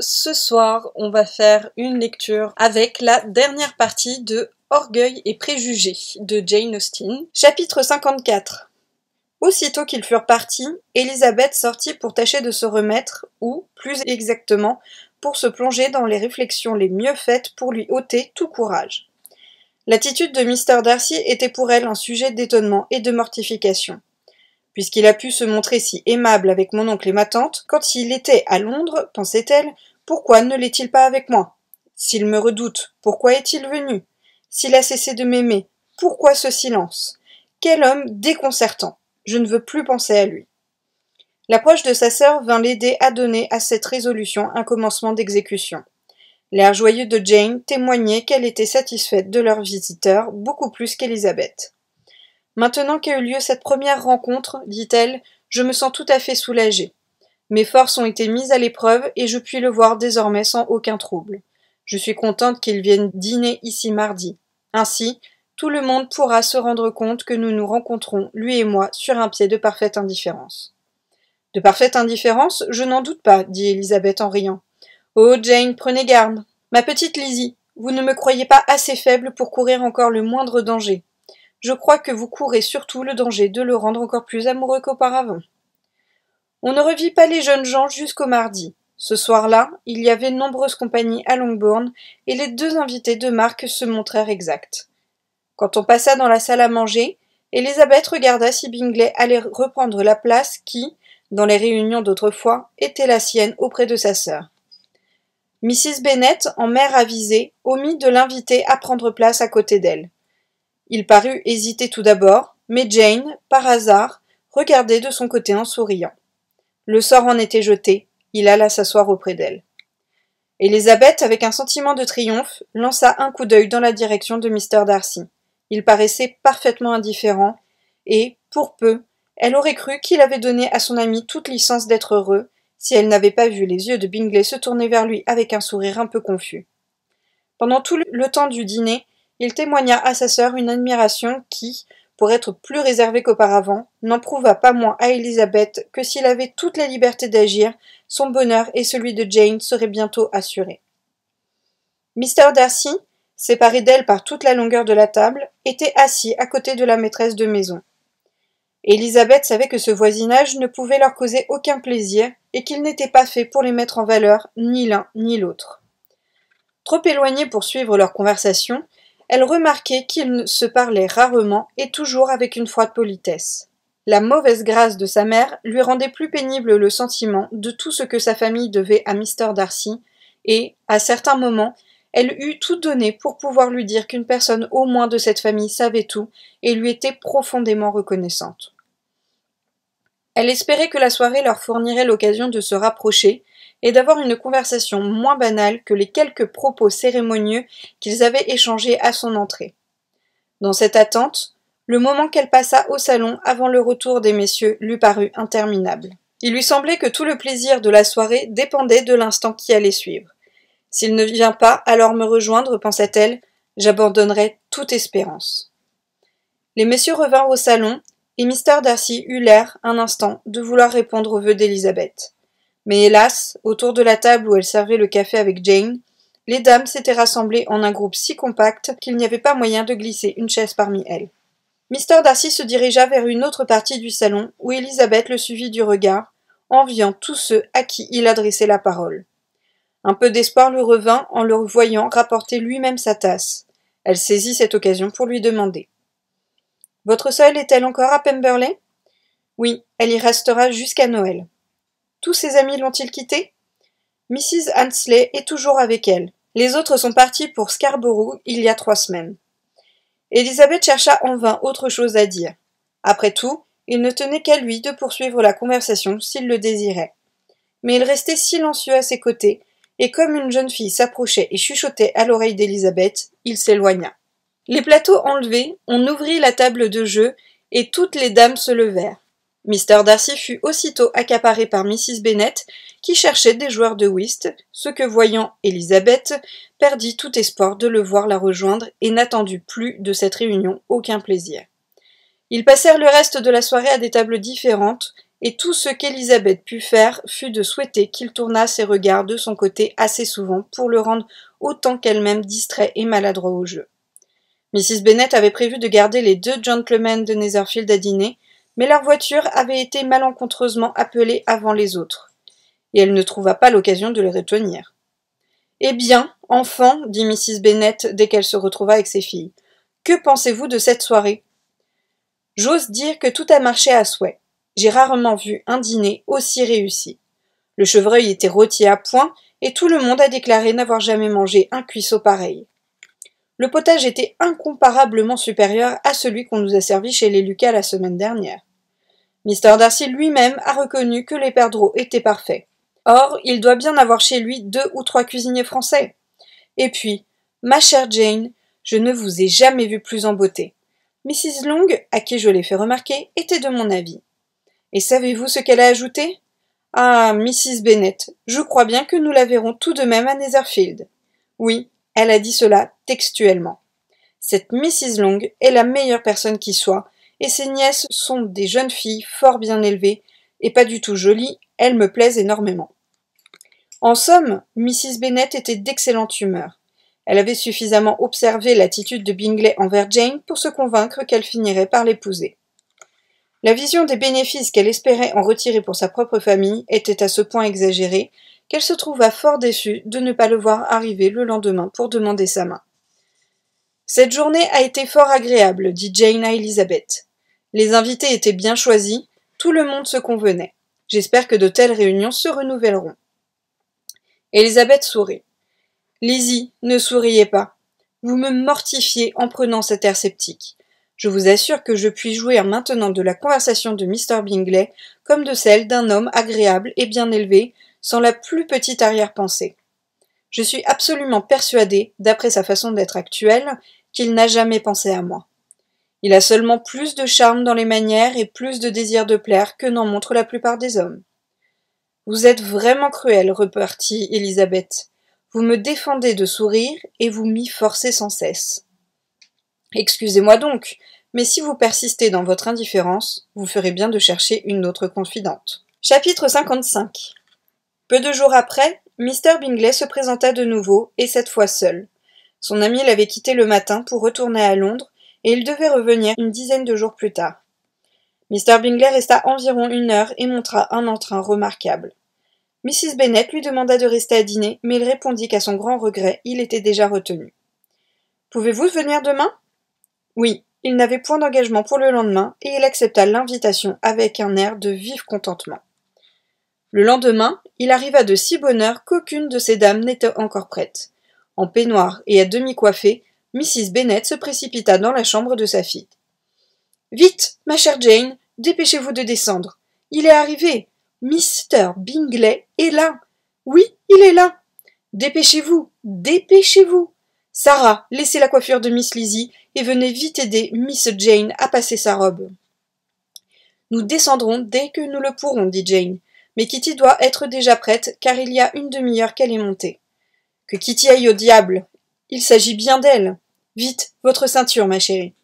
Ce soir, on va faire une lecture avec la dernière partie de Orgueil et préjugés de Jane Austen. Chapitre 54. Aussitôt qu'ils furent partis, Élisabeth sortit pour tâcher de se remettre, ou, plus exactement, pour se plonger dans les réflexions les mieux faites pour lui ôter tout courage. L'attitude de Mr. Darcy était pour elle un sujet d'étonnement et de mortification. Puisqu'il a pu se montrer si aimable avec mon oncle et ma tante, quand il était à Londres, pensait-elle, pourquoi ne l'est-il pas avec moi? S'il me redoute, pourquoi est-il venu? S'il a cessé de m'aimer, pourquoi ce silence? Quel homme déconcertant! Je ne veux plus penser à lui. L'approche de sa sœur vint l'aider à donner à cette résolution un commencement d'exécution. L'air joyeux de Jane témoignait qu'elle était satisfaite de leur visiteur beaucoup plus qu'Élisabeth. Maintenant qu'a eu lieu cette première rencontre, dit-elle, je me sens tout à fait soulagée. Mes forces ont été mises à l'épreuve et je puis le voir désormais sans aucun trouble. Je suis contente qu'il vienne dîner ici mardi. Ainsi, tout le monde pourra se rendre compte que nous nous rencontrons, lui et moi, sur un pied de parfaite indifférence. De parfaite indifférence, je n'en doute pas, dit Élisabeth en riant. Oh, Jane, prenez garde. Ma petite Lizzie, vous ne me croyez pas assez faible pour courir encore le moindre danger. Je crois que vous courez surtout le danger de le rendre encore plus amoureux qu'auparavant. On ne revit pas les jeunes gens jusqu'au mardi. Ce soir-là, il y avait nombreuses compagnies à Longbourn, et les deux invités de marque se montrèrent exacts. Quand on passa dans la salle à manger, Élisabeth regarda si Bingley allait reprendre la place qui, dans les réunions d'autrefois, était la sienne auprès de sa sœur. Mrs. Bennet, en mère avisée, omit de l'inviter à prendre place à côté d'elle. Il parut hésiter tout d'abord, mais Jane, par hasard, regardait de son côté en souriant. Le sort en était jeté, il alla s'asseoir auprès d'elle. Élisabeth, avec un sentiment de triomphe, lança un coup d'œil dans la direction de Mr. Darcy. Il paraissait parfaitement indifférent, et, pour peu, elle aurait cru qu'il avait donné à son ami toute licence d'être heureux, si elle n'avait pas vu les yeux de Bingley se tourner vers lui avec un sourire un peu confus. Pendant tout le temps du dîner, il témoigna à sa sœur une admiration qui, pour être plus réservée qu'auparavant, n'en prouva pas moins à Élisabeth que s'il avait toute la liberté d'agir, son bonheur et celui de Jane seraient bientôt assurés. Mr. Darcy, séparé d'elle par toute la longueur de la table, était assis à côté de la maîtresse de maison. Élisabeth savait que ce voisinage ne pouvait leur causer aucun plaisir et qu'il n'était pas fait pour les mettre en valeur ni l'un ni l'autre. Trop éloignés pour suivre leur conversation, elle remarquait qu'ils se parlaient rarement et toujours avec une froide politesse. La mauvaise grâce de sa mère lui rendait plus pénible le sentiment de tout ce que sa famille devait à Mr. Darcy, et, à certains moments, elle eût tout donné pour pouvoir lui dire qu'une personne au moins de cette famille savait tout et lui était profondément reconnaissante. Elle espérait que la soirée leur fournirait l'occasion de se rapprocher et d'avoir une conversation moins banale que les quelques propos cérémonieux qu'ils avaient échangés à son entrée. Dans cette attente, le moment qu'elle passa au salon avant le retour des messieurs lui parut interminable. Il lui semblait que tout le plaisir de la soirée dépendait de l'instant qui allait suivre. S'il ne vient pas alors me rejoindre, pensa-t-elle, j'abandonnerai toute espérance. Les messieurs revinrent au salon, et Mr. Darcy eut l'air, un instant, de vouloir répondre aux vœux d'Élisabeth. Mais hélas, autour de la table où elle servait le café avec Jane, les dames s'étaient rassemblées en un groupe si compact qu'il n'y avait pas moyen de glisser une chaise parmi elles. Mr. Darcy se dirigea vers une autre partie du salon, où Élisabeth le suivit du regard, enviant tous ceux à qui il adressait la parole. Un peu d'espoir lui revint en le voyant rapporter lui-même sa tasse. Elle saisit cette occasion pour lui demander. « Votre sœur est-elle encore à Pemberley ?»« Oui, elle y restera jusqu'à Noël. »« Tous ses amis l'ont-ils quittée ?»« Mrs. Annesley est toujours avec elle. Les autres sont partis pour Scarborough il y a 3 semaines. » Élisabeth chercha en vain autre chose à dire. Après tout, il ne tenait qu'à lui de poursuivre la conversation s'il le désirait. Mais il restait silencieux à ses côtés, et comme une jeune fille s'approchait et chuchotait à l'oreille d'Élisabeth, il s'éloigna. Les plateaux enlevés, on ouvrit la table de jeu, et toutes les dames se levèrent. Mr. Darcy fut aussitôt accaparé par Mrs. Bennet, qui cherchait des joueurs de whist, ce que voyant Élisabeth, perdit tout espoir de le voir la rejoindre et n'attendit plus de cette réunion aucun plaisir. Ils passèrent le reste de la soirée à des tables différentes, et tout ce qu'Elizabeth put faire fut de souhaiter qu'il tournât ses regards de son côté assez souvent pour le rendre autant qu'elle-même distrait et maladroit au jeu. Mrs. Bennet avait prévu de garder les 2 gentlemen de Netherfield à dîner, mais leur voiture avait été malencontreusement appelée avant les autres, et elle ne trouva pas l'occasion de les retenir. « Eh bien, enfant, dit Mrs. Bennet dès qu'elle se retrouva avec ses filles, que pensez-vous de cette soirée ? J'ose dire que tout a marché à souhait. J'ai rarement vu un dîner aussi réussi. Le chevreuil était rôti à point, et tout le monde a déclaré n'avoir jamais mangé un cuisseau pareil. Le potage était incomparablement supérieur à celui qu'on nous a servi chez les Lucas la semaine dernière. Mr. Darcy lui-même a reconnu que les perdreaux étaient parfaits. Or, il doit bien avoir chez lui 2 ou 3 cuisiniers français. Et puis, ma chère Jane, je ne vous ai jamais vue plus en beauté. Mrs. Long, à qui je l'ai fait remarquer, était de mon avis. Et savez-vous ce qu'elle a ajouté ? Ah, Mrs. Bennet, je crois bien que nous la verrons tout de même à Netherfield. Oui, elle a dit cela textuellement. Cette Mrs. Long est la meilleure personne qui soit, et ses nièces sont des jeunes filles fort bien élevées, et pas du tout jolies, elles me plaisent énormément. En somme, Mrs. Bennet était d'excellente humeur. Elle avait suffisamment observé l'attitude de Bingley envers Jane pour se convaincre qu'elle finirait par l'épouser. La vision des bénéfices qu'elle espérait en retirer pour sa propre famille était à ce point exagérée qu'elle se trouva fort déçue de ne pas le voir arriver le lendemain pour demander sa main. « Cette journée a été fort agréable, dit Jane à Elizabeth. Les invités étaient bien choisis, tout le monde se convenait. J'espère que de telles réunions se renouvelleront. » Elizabeth sourit. « Lizzie, ne souriez pas. Vous me mortifiez en prenant cet air sceptique. Je vous assure que je puis jouir maintenant de la conversation de Mr. Bingley comme de celle d'un homme agréable et bien élevé, sans la plus petite arrière-pensée. Je suis absolument persuadée, d'après sa façon d'être actuelle, qu'il n'a jamais pensé à moi. Il a seulement plus de charme dans les manières et plus de désir de plaire que n'en montrent la plupart des hommes. Vous êtes vraiment cruelle, repartit Elizabeth. Vous me défendez de sourire et vous m'y forcez sans cesse. Excusez-moi donc, mais si vous persistez dans votre indifférence, vous ferez bien de chercher une autre confidente. Chapitre 55. Peu de jours après, Mr. Bingley se présenta de nouveau, et cette fois seul. Son ami l'avait quitté le matin pour retourner à Londres, et il devait revenir une dizaine de jours plus tard. Mr. Bingley resta environ 1 heure et montra un entrain remarquable. Mrs. Bennet lui demanda de rester à dîner, mais il répondit qu'à son grand regret, il était déjà retenu. « Pouvez-vous venir demain » Oui, il n'avait point d'engagement pour le lendemain, et il accepta l'invitation avec un air de vif contentement. Le lendemain, il arriva de si bonne heure qu'aucune de ces dames n'était encore prête. En peignoir et à demi coiffée, Mrs. Bennet se précipita dans la chambre de sa fille. « Vite, ma chère Jane, dépêchez-vous de descendre. Il est arrivé. Mr. Bingley est là. Oui, il est là. Dépêchez-vous, dépêchez-vous. Sarah, laissez la coiffure de Miss Lizzie et venez vite aider Miss Jane à passer sa robe. »« Nous descendrons dès que nous le pourrons, dit Jane. Mais Kitty doit être déjà prête, car il y a une demi-heure qu'elle est montée. Que Kitty aille au diable. Il s'agit bien d'elle. Vite, votre ceinture, ma chérie. »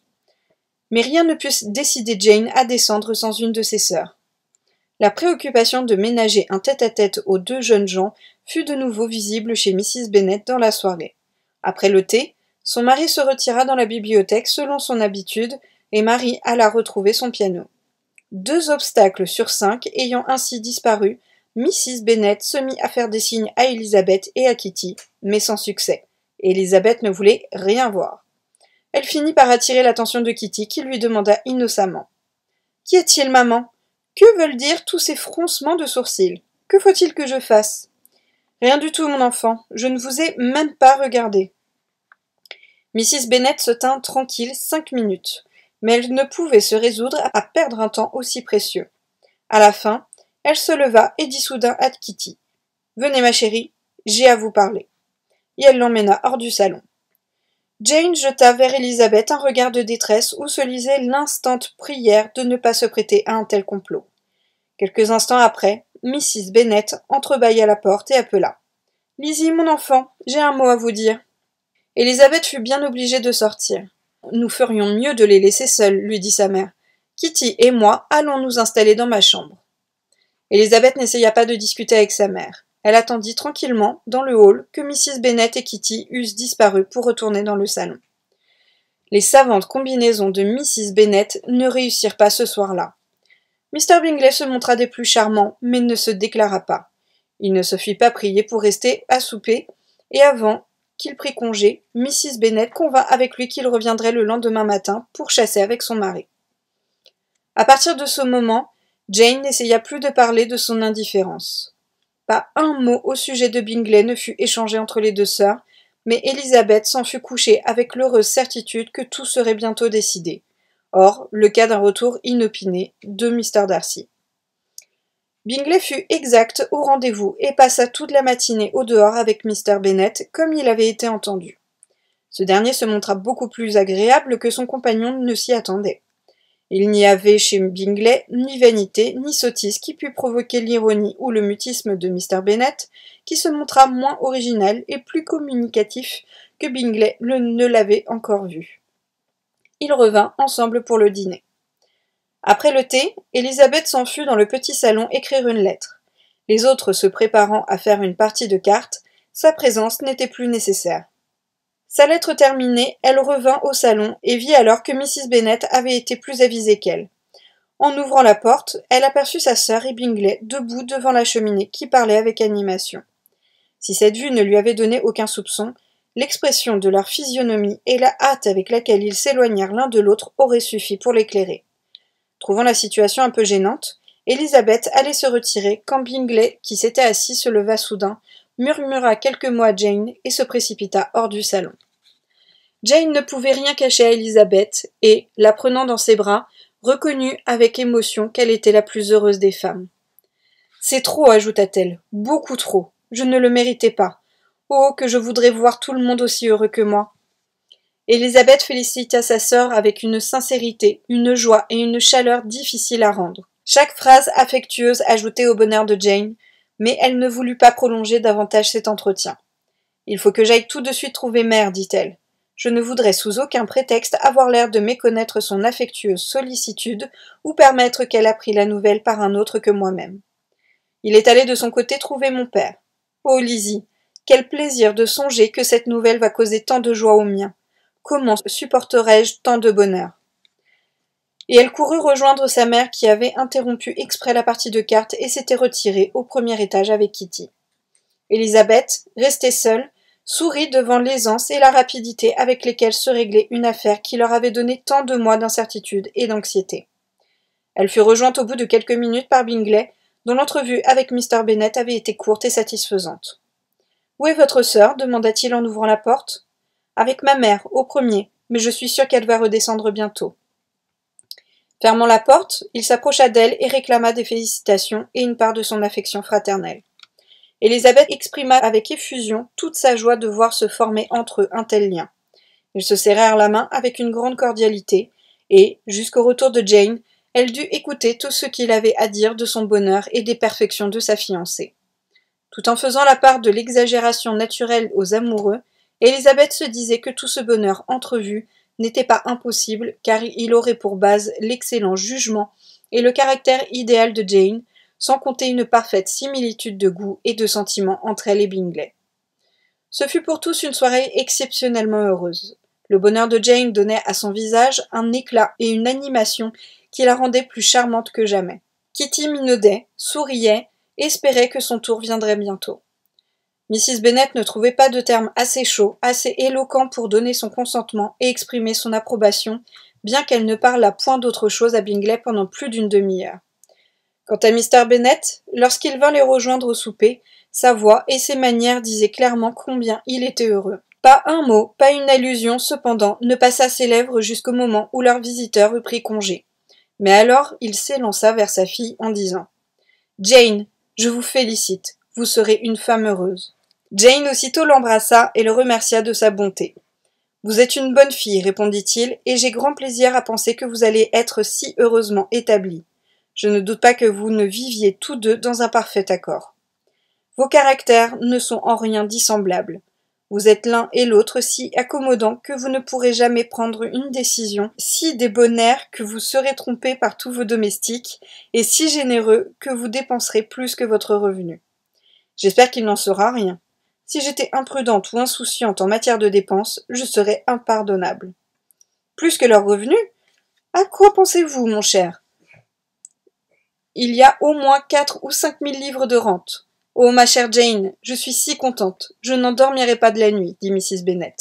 Mais rien ne put décider Jane à descendre sans une de ses sœurs. La préoccupation de ménager un tête-à-tête aux 2 jeunes gens fut de nouveau visible chez Mrs. Bennet dans la soirée. Après le thé, son mari se retira dans la bibliothèque selon son habitude, et Marie alla retrouver son piano. 2 obstacles sur 5 ayant ainsi disparu, Mrs. Bennet se mit à faire des signes à Elizabeth et à Kitty, mais sans succès. Elizabeth ne voulait rien voir. Elle finit par attirer l'attention de Kitty, qui lui demanda innocemment. « Qu'y a-t-il, maman ? Que veulent dire tous ces froncements de sourcils ? Que faut-il que je fasse ? » « Rien du tout, mon enfant. Je ne vous ai même pas regardé. » Mrs. Bennet se tint tranquille 5 minutes, mais elle ne pouvait se résoudre à perdre un temps aussi précieux. À la fin, elle se leva et dit soudain à Kitty. « Venez, ma chérie, j'ai à vous parler. » Et elle l'emmena hors du salon. Jane jeta vers Elizabeth un regard de détresse où se lisait l'instante prière de ne pas se prêter à un tel complot. Quelques instants après, Mrs. Bennet entrebâilla la porte et appela. « Lizzie, mon enfant, j'ai un mot à vous dire. » Elizabeth fut bien obligée de sortir. « Nous ferions mieux de les laisser seuls, lui dit sa mère. Kitty et moi allons nous installer dans ma chambre. » Elizabeth n'essaya pas de discuter avec sa mère. Elle attendit tranquillement, dans le hall, que Mrs. Bennet et Kitty eussent disparu pour retourner dans le salon. Les savantes combinaisons de Mrs. Bennet ne réussirent pas ce soir-là. Mr. Bingley se montra des plus charmants, mais ne se déclara pas. Il ne se fit pas prier pour rester à souper, et avant qu'il prît congé, Mrs. Bennet convint avec lui qu'il reviendrait le lendemain matin pour chasser avec son mari. À partir de ce moment, Jane n'essaya plus de parler de son indifférence. Pas un mot au sujet de Bingley ne fut échangé entre les deux sœurs, mais Elizabeth s'en fut couchée avec l'heureuse certitude que tout serait bientôt décidé. Or, le cas d'un retour inopiné de Mr. Darcy. Bingley fut exact au rendez-vous et passa toute la matinée au dehors avec Mr. Bennet, comme il avait été entendu. Ce dernier se montra beaucoup plus agréable que son compagnon ne s'y attendait. Il n'y avait chez Bingley ni vanité ni sottise qui pût provoquer l'ironie ou le mutisme de Mr. Bennet, qui se montra moins original et plus communicatif que Bingley ne l'avait encore vu. Ils revinrent ensemble pour le dîner. Après le thé, Elizabeth s'en fut dans le petit salon écrire une lettre. Les autres se préparant à faire une partie de cartes, sa présence n'était plus nécessaire. Sa lettre terminée, elle revint au salon et vit alors que Mrs. Bennet avait été plus avisée qu'elle. En ouvrant la porte, elle aperçut sa sœur et Bingley debout devant la cheminée qui parlaient avec animation. Si cette vue ne lui avait donné aucun soupçon, l'expression de leur physionomie et la hâte avec laquelle ils s'éloignèrent l'un de l'autre auraient suffi pour l'éclairer. Trouvant la situation un peu gênante, Elizabeth allait se retirer quand Bingley, qui s'était assis, se leva soudain, murmura quelques mots à Jane et se précipita hors du salon. Jane ne pouvait rien cacher à Elizabeth et, la prenant dans ses bras, reconnut avec émotion qu'elle était la plus heureuse des femmes. « C'est trop, ajouta-t-elle, beaucoup trop. Je ne le méritais pas. Oh, que je voudrais voir tout le monde aussi heureux que moi. » Elizabeth félicita sa sœur avec une sincérité, une joie et une chaleur difficiles à rendre. Chaque phrase affectueuse ajoutait au bonheur de Jane, mais elle ne voulut pas prolonger davantage cet entretien. « Il faut que j'aille tout de suite trouver mère, dit-elle. Je ne voudrais sous aucun prétexte avoir l'air de méconnaître son affectueuse sollicitude ou permettre qu'elle apprît la nouvelle par un autre que moi-même. Il est allé de son côté trouver mon père. Oh, Lizzie, quel plaisir de songer que cette nouvelle va causer tant de joie au mien. Comment supporterais-je tant de bonheur ?» Et elle courut rejoindre sa mère qui avait interrompu exprès la partie de cartes et s'était retirée au premier étage avec Kitty. Elizabeth, restée seule, sourit devant l'aisance et la rapidité avec lesquelles se réglait une affaire qui leur avait donné tant de mois d'incertitude et d'anxiété. Elle fut rejointe au bout de quelques minutes par Bingley, dont l'entrevue avec Mr. Bennet avait été courte et satisfaisante. « Où est votre sœur » demanda-t-il en ouvrant la porte. « Avec ma mère, au premier, mais je suis sûre qu'elle va redescendre bientôt. » Fermant la porte, il s'approcha d'elle et réclama des félicitations et une part de son affection fraternelle. Elizabeth exprima avec effusion toute sa joie de voir se former entre eux un tel lien. Ils se serrèrent la main avec une grande cordialité, et, jusqu'au retour de Jane, elle dut écouter tout ce qu'il avait à dire de son bonheur et des perfections de sa fiancée. Tout en faisant la part de l'exagération naturelle aux amoureux, Elizabeth se disait que tout ce bonheur entrevu n'était pas impossible, car il aurait pour base l'excellent jugement et le caractère idéal de Jane, sans compter une parfaite similitude de goût et de sentiments entre elle et Bingley. Ce fut pour tous une soirée exceptionnellement heureuse. Le bonheur de Jane donnait à son visage un éclat et une animation qui la rendaient plus charmante que jamais. Kitty minaudait, souriait, espérait que son tour viendrait bientôt. Mrs. Bennet ne trouvait pas de termes assez chauds, assez éloquents pour donner son consentement et exprimer son approbation, bien qu'elle ne parlât point d'autre chose à Bingley pendant plus d'une demi-heure. Quant à Mr. Bennet, lorsqu'il vint les rejoindre au souper, sa voix et ses manières disaient clairement combien il était heureux. Pas un mot, pas une allusion, cependant, ne passa ses lèvres jusqu'au moment où leur visiteur eut pris congé. Mais alors il s'élança vers sa fille en disant « Jane, je vous félicite, vous serez une femme heureuse. » Jane aussitôt l'embrassa et le remercia de sa bonté. « Vous êtes une bonne fille, répondit-il, et j'ai grand plaisir à penser que vous allez être si heureusement établie. Je ne doute pas que vous ne viviez tous deux dans un parfait accord. Vos caractères ne sont en rien dissemblables. Vous êtes l'un et l'autre si accommodants que vous ne pourrez jamais prendre une décision, si débonnaires que vous serez trompés par tous vos domestiques, et si généreux que vous dépenserez plus que votre revenu. J'espère qu'il n'en sera rien. Si j'étais imprudente ou insouciante en matière de dépenses, je serais impardonnable. Plus que leur revenu? À quoi pensez-vous, mon cher? Il y a au moins 4 ou 5 000 livres de rente. Oh, ma chère Jane, je suis si contente. Je n'en dormirai pas de la nuit, dit Mrs. Bennet.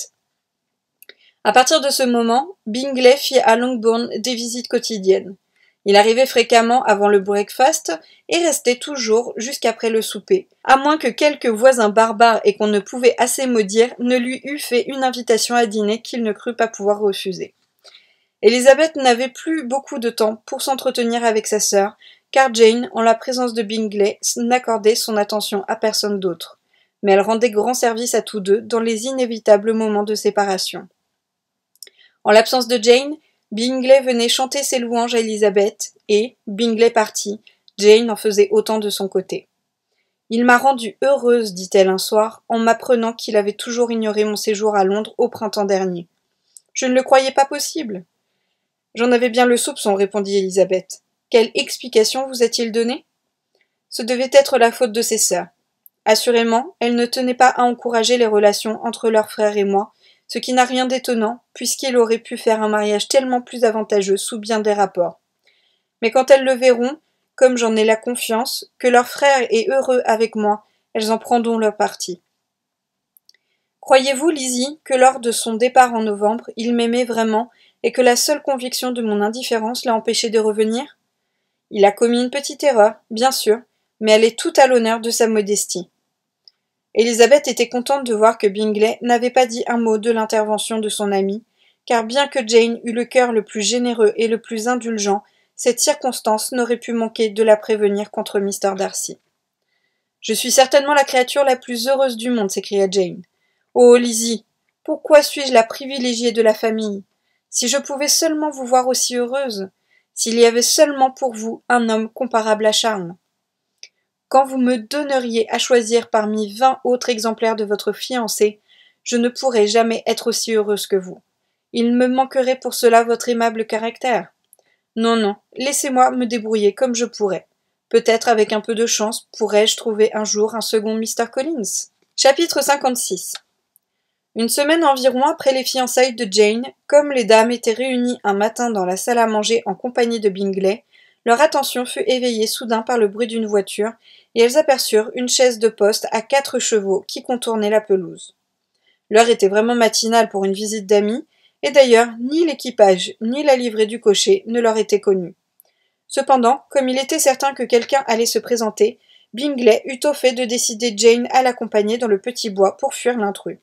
À partir de ce moment, Bingley fit à Longbourn des visites quotidiennes. Il arrivait fréquemment avant le breakfast et restait toujours jusqu'après le souper, à moins que quelque voisin barbare et qu'on ne pouvait assez maudire ne lui eût fait une invitation à dîner qu'il ne crut pas pouvoir refuser. Elizabeth n'avait plus beaucoup de temps pour s'entretenir avec sa sœur, car Jane, en la présence de Bingley, n'accordait son attention à personne d'autre. Mais elle rendait grand service à tous deux dans les inévitables moments de séparation. En l'absence de Jane, Bingley venait chanter ses louanges à Elizabeth, et, Bingley parti, Jane en faisait autant de son côté. « Il m'a rendue heureuse, dit-elle un soir, en m'apprenant qu'il avait toujours ignoré mon séjour à Londres au printemps dernier. Je ne le croyais pas possible. » J'en avais bien le soupçon, répondit Elizabeth. Quelle explication vous a-t-il donnée? Ce devait être la faute de ses sœurs. Assurément, elles ne tenaient pas à encourager les relations entre leur frère et moi, ce qui n'a rien d'étonnant, puisqu'il aurait pu faire un mariage tellement plus avantageux sous bien des rapports. Mais quand elles le verront, comme j'en ai la confiance, que leur frère est heureux avec moi, elles en prendront leur parti. Croyez-vous, Lizzie, que lors de son départ en novembre, il m'aimait vraiment, et que la seule conviction de mon indifférence l'a empêché de revenir? Il a commis une petite erreur, bien sûr, mais elle est tout à l'honneur de sa modestie. Elizabeth était contente de voir que Bingley n'avait pas dit un mot de l'intervention de son ami, car bien que Jane eût le cœur le plus généreux et le plus indulgent, cette circonstance n'aurait pu manquer de la prévenir contre Mr. Darcy. « Je suis certainement la créature la plus heureuse du monde, s'écria Jane. Oh, Lizzie, pourquoi suis-je la privilégiée de la famille? Si je pouvais seulement vous voir aussi heureuse! S'il y avait seulement pour vous un homme comparable à Charles. Quand vous me donneriez à choisir parmi 20 autres exemplaires de votre fiancé, je ne pourrais jamais être aussi heureuse que vous. Il me manquerait pour cela votre aimable caractère. Non, non, laissez-moi me débrouiller comme je pourrais. Peut-être avec un peu de chance pourrais-je trouver un jour un second Mr. Collins. Chapitre 56. Une semaine environ après les fiançailles de Jane, comme les dames étaient réunies un matin dans la salle à manger en compagnie de Bingley, leur attention fut éveillée soudain par le bruit d'une voiture, et elles aperçurent une chaise de poste à 4 chevaux qui contournait la pelouse. L'heure était vraiment matinale pour une visite d'amis, et d'ailleurs ni l'équipage ni la livrée du cocher ne leur étaient connus. Cependant, comme il était certain que quelqu'un allait se présenter, Bingley eut au fait de décider Jane à l'accompagner dans le petit bois pour fuir l'intrus.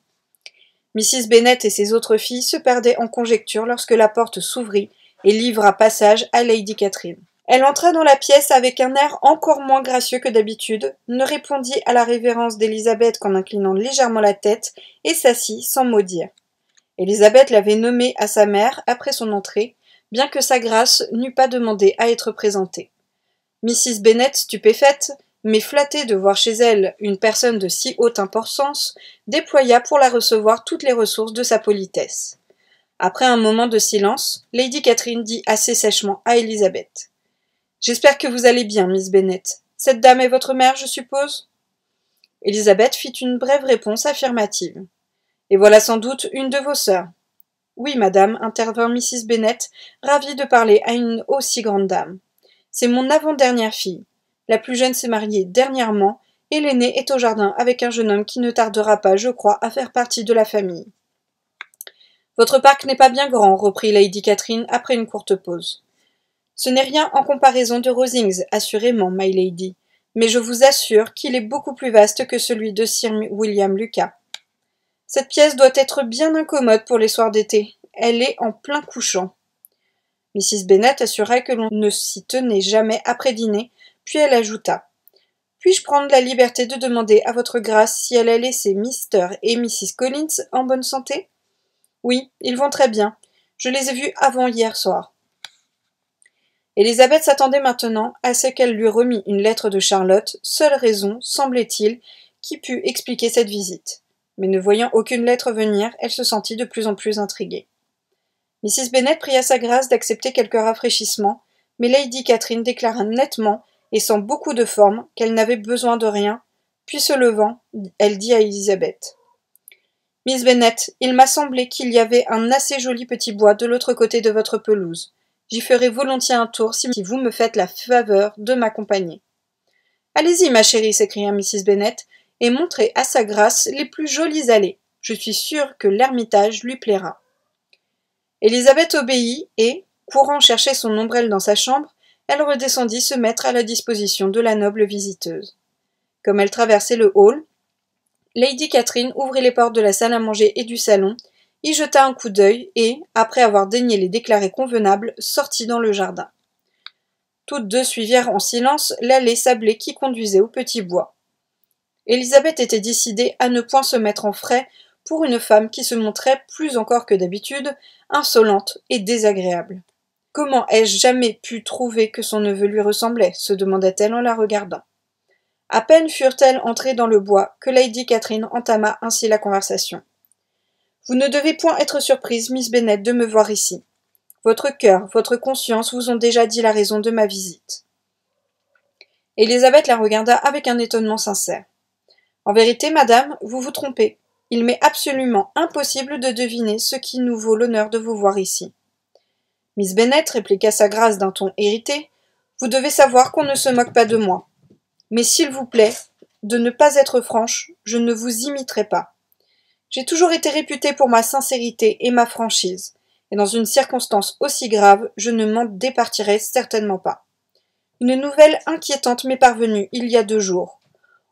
Mrs. Bennet et ses autres filles se perdaient en conjectures lorsque la porte s'ouvrit et livra passage à Lady Catherine. Elle entra dans la pièce avec un air encore moins gracieux que d'habitude, ne répondit à la révérence d'Elizabeth qu'en inclinant légèrement la tête, et s'assit sans mot dire. Elizabeth l'avait nommée à sa mère après son entrée, bien que sa grâce n'eût pas demandé à être présentée. Mrs. Bennet, stupéfaite, mais flattée de voir chez elle une personne de si haute importance, déploya pour la recevoir toutes les ressources de sa politesse. Après un moment de silence, Lady Catherine dit assez sèchement à Elizabeth. « J'espère que vous allez bien, Miss Bennet. Cette dame est votre mère, je suppose ?» Elizabeth fit une brève réponse affirmative. « Et voilà sans doute une de vos sœurs. »« Oui, madame, intervint Mrs. Bennet, ravie de parler à une aussi grande dame. C'est mon avant-dernière fille. La plus jeune s'est mariée dernièrement, et l'aînée est au jardin avec un jeune homme qui ne tardera pas, je crois, à faire partie de la famille. »« Votre parc n'est pas bien grand, reprit Lady Catherine après une courte pause. Ce n'est rien en comparaison de Rosings, assurément, my lady, mais je vous assure qu'il est beaucoup plus vaste que celui de Sir William Lucas. Cette pièce doit être bien incommode pour les soirs d'été. Elle est en plein couchant. Mrs. Bennet assura que l'on ne s'y tenait jamais après dîner, puis elle ajouta. Puis-je prendre la liberté de demander à votre grâce si elle a laissé Mr. et Mrs. Collins en bonne santé? Oui, ils vont très bien. Je les ai vus avant hier soir. Elizabeth s'attendait maintenant à ce qu'elle lui remît une lettre de Charlotte, seule raison, semblait-il, qui pût expliquer cette visite. Mais ne voyant aucune lettre venir, elle se sentit de plus en plus intriguée. Mrs. Bennet pria sa grâce d'accepter quelques rafraîchissements, mais Lady Catherine déclara nettement, et sans beaucoup de forme, qu'elle n'avait besoin de rien, puis se levant, elle dit à Elizabeth. « Miss Bennet, il m'a semblé qu'il y avait un assez joli petit bois de l'autre côté de votre pelouse. J'y ferai volontiers un tour si vous me faites la faveur de m'accompagner. » « Allez-y, ma chérie, s'écria Mrs. Bennet, et montrez à sa grâce les plus jolies allées. Je suis sûre que l'ermitage lui plaira. » Élisabeth obéit et, courant chercher son ombrelle dans sa chambre, elle redescendit se mettre à la disposition de la noble visiteuse. Comme elle traversait le hall, Lady Catherine ouvrit les portes de la salle à manger et du salon, y jeta un coup d'œil et, après avoir daigné les déclarer convenables, sortit dans le jardin. Toutes deux suivirent en silence l'allée sablée qui conduisait au petit bois. Élisabeth était décidée à ne point se mettre en frais pour une femme qui se montrait, plus encore que d'habitude, insolente et désagréable. « Comment ai-je jamais pu trouver que son neveu lui ressemblait ?» se demanda-t-elle en la regardant. À peine furent-elles entrées dans le bois que Lady Catherine entama ainsi la conversation. « Vous ne devez point être surprise, Miss Bennet, de me voir ici. Votre cœur, votre conscience vous ont déjà dit la raison de ma visite. » Élisabeth la regarda avec un étonnement sincère. « En vérité, madame, vous vous trompez. Il m'est absolument impossible de deviner ce qui nous vaut l'honneur de vous voir ici. » Miss Bennet répliqua sa grâce d'un ton irrité. « Vous devez savoir qu'on ne se moque pas de moi. Mais s'il vous plaît, de ne pas être franche, je ne vous imiterai pas. J'ai toujours été réputée pour ma sincérité et ma franchise, et dans une circonstance aussi grave, je ne m'en départirai certainement pas. Une nouvelle inquiétante m'est parvenue il y a 2 jours.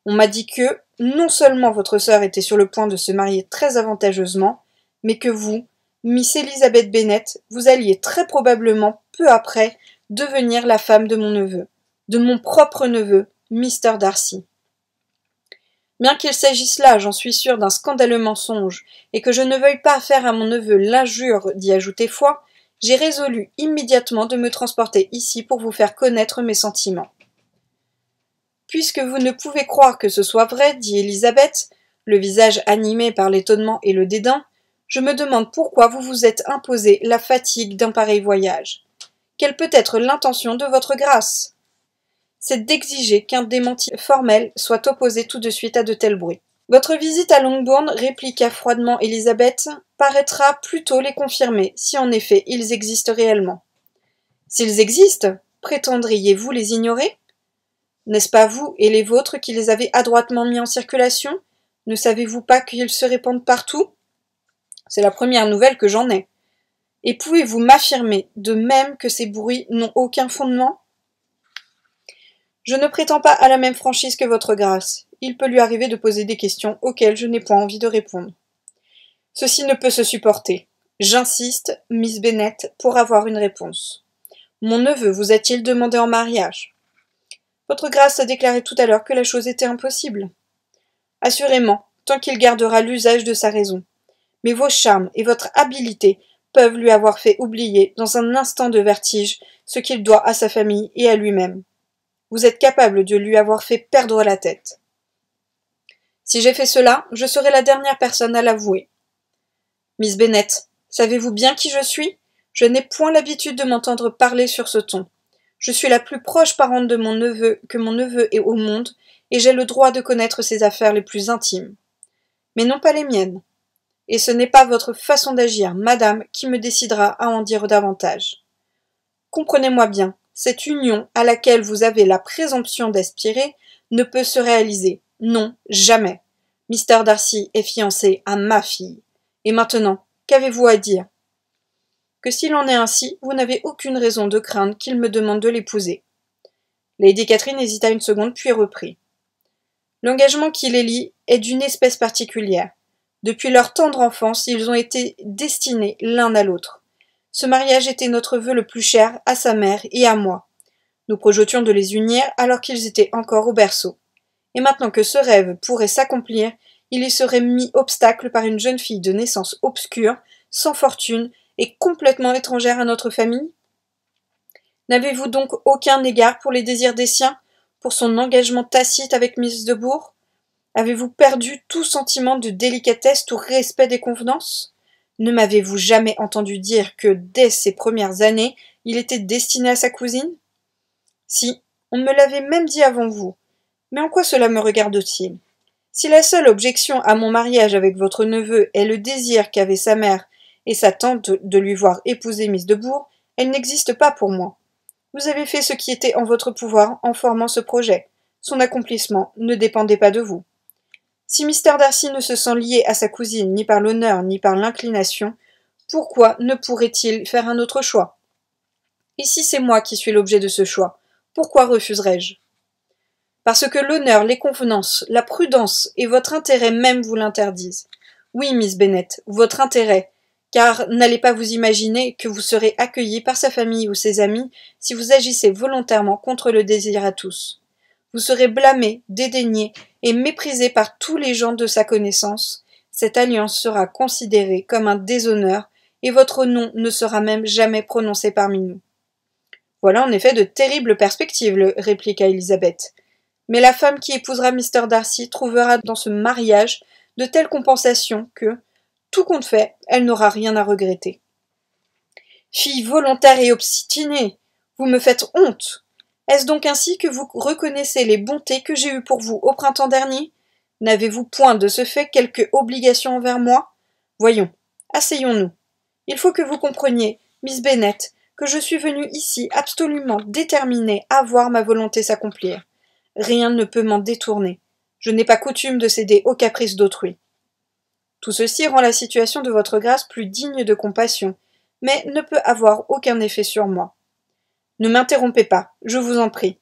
On m'a dit que, non seulement votre sœur était sur le point de se marier très avantageusement, mais que vous, Miss Elizabeth Bennet, vous alliez très probablement, peu après, devenir la femme de mon neveu, de mon propre neveu, Mr. Darcy. Bien qu'il s'agisse là, j'en suis sûre, d'un scandaleux mensonge, et que je ne veuille pas faire à mon neveu l'injure d'y ajouter foi, j'ai résolu immédiatement de me transporter ici pour vous faire connaître mes sentiments. Puisque vous ne pouvez croire que ce soit vrai, dit Élisabeth, le visage animé par l'étonnement et le dédain, je me demande pourquoi vous vous êtes imposé la fatigue d'un pareil voyage. Quelle peut être l'intention de votre grâce ? C'est d'exiger qu'un démenti formel soit opposé tout de suite à de tels bruits. Votre visite à Longbourn, répliqua froidement Élisabeth, paraîtra plutôt les confirmer, si en effet ils existent réellement. S'ils existent, prétendriez-vous les ignorer ? N'est-ce pas vous et les vôtres qui les avez adroitement mis en circulation ? Ne savez-vous pas qu'ils se répandent partout ? C'est la première nouvelle que j'en ai. Et pouvez-vous m'affirmer de même que ces bruits n'ont aucun fondement ? Je ne prétends pas à la même franchise que votre grâce. Il peut lui arriver de poser des questions auxquelles je n'ai point envie de répondre. Ceci ne peut se supporter. J'insiste, Miss Bennet, pour avoir une réponse. Mon neveu vous a-t-il demandé en mariage ? Votre grâce a déclaré tout à l'heure que la chose était impossible. Assurément, tant qu'il gardera l'usage de sa raison. Mais vos charmes et votre habileté peuvent lui avoir fait oublier, dans un instant de vertige, ce qu'il doit à sa famille et à lui-même. Vous êtes capable de lui avoir fait perdre la tête. Si j'ai fait cela, je serai la dernière personne à l'avouer. Miss Bennet, savez-vous bien qui je suis ? Je n'ai point l'habitude de m'entendre parler sur ce ton. Je suis la plus proche parente de mon neveu que mon neveu est au monde, et j'ai le droit de connaître ses affaires les plus intimes. Mais non pas les miennes. Et ce n'est pas votre façon d'agir, madame, qui me décidera à en dire davantage. Comprenez-moi bien, cette union à laquelle vous avez la présomption d'aspirer ne peut se réaliser. Non, jamais. Mr. Darcy est fiancé à ma fille. Et maintenant, qu'avez-vous à dire ? Que s'il en est ainsi, vous n'avez aucune raison de craindre qu'il me demande de l'épouser. Lady Catherine hésita une seconde, puis reprit. L'engagement qui les lie est d'une espèce particulière. Depuis leur tendre enfance, ils ont été destinés l'un à l'autre. Ce mariage était notre vœu le plus cher à sa mère et à moi. Nous projetions de les unir alors qu'ils étaient encore au berceau. Et maintenant que ce rêve pourrait s'accomplir, il y serait mis obstacle par une jeune fille de naissance obscure, sans fortune et complètement étrangère à notre famille ? N'avez-vous donc aucun égard pour les désirs des siens, pour son engagement tacite avec Miss de Bourgh ? Avez-vous perdu tout sentiment de délicatesse, tout respect des convenances? Ne m'avez-vous jamais entendu dire que, dès ses premières années, il était destiné à sa cousine? Si, on me l'avait même dit avant vous. Mais en quoi cela me regarde-t-il? Si la seule objection à mon mariage avec votre neveu est le désir qu'avaient sa mère et sa tante de lui voir épouser Miss de Bourgh, elle n'existe pas pour moi. Vous avez fait ce qui était en votre pouvoir en formant ce projet. Son accomplissement ne dépendait pas de vous. Si Mr. Darcy ne se sent lié à sa cousine ni par l'honneur ni par l'inclination, pourquoi ne pourrait-il faire un autre choix? Et si c'est moi qui suis l'objet de ce choix, pourquoi refuserais-je? Parce que l'honneur, les convenances, la prudence et votre intérêt même vous l'interdisent. Oui, Miss Bennet, votre intérêt, car n'allez pas vous imaginer que vous serez accueillie par sa famille ou ses amis si vous agissez volontairement contre le désir à tous. Vous serez blâmé, dédaigné et méprisé par tous les gens de sa connaissance. Cette alliance sera considérée comme un déshonneur et votre nom ne sera même jamais prononcé parmi nous. Voilà en effet de terribles perspectives, répliqua Elisabeth. Mais la femme qui épousera Mr. Darcy trouvera dans ce mariage de telles compensations que, tout compte fait, elle n'aura rien à regretter. Fille volontaire et obstinée, vous me faites honte. Est-ce donc ainsi que vous reconnaissez les bontés que j'ai eues pour vous au printemps dernier? N'avez-vous point de ce fait quelque obligation envers moi? Voyons, asseyons-nous. Il faut que vous compreniez, Miss Bennet, que je suis venue ici absolument déterminée à voir ma volonté s'accomplir. Rien ne peut m'en détourner. Je n'ai pas coutume de céder aux caprices d'autrui. Tout ceci rend la situation de votre grâce plus digne de compassion, mais ne peut avoir aucun effet sur moi. Ne m'interrompez pas, je vous en prie.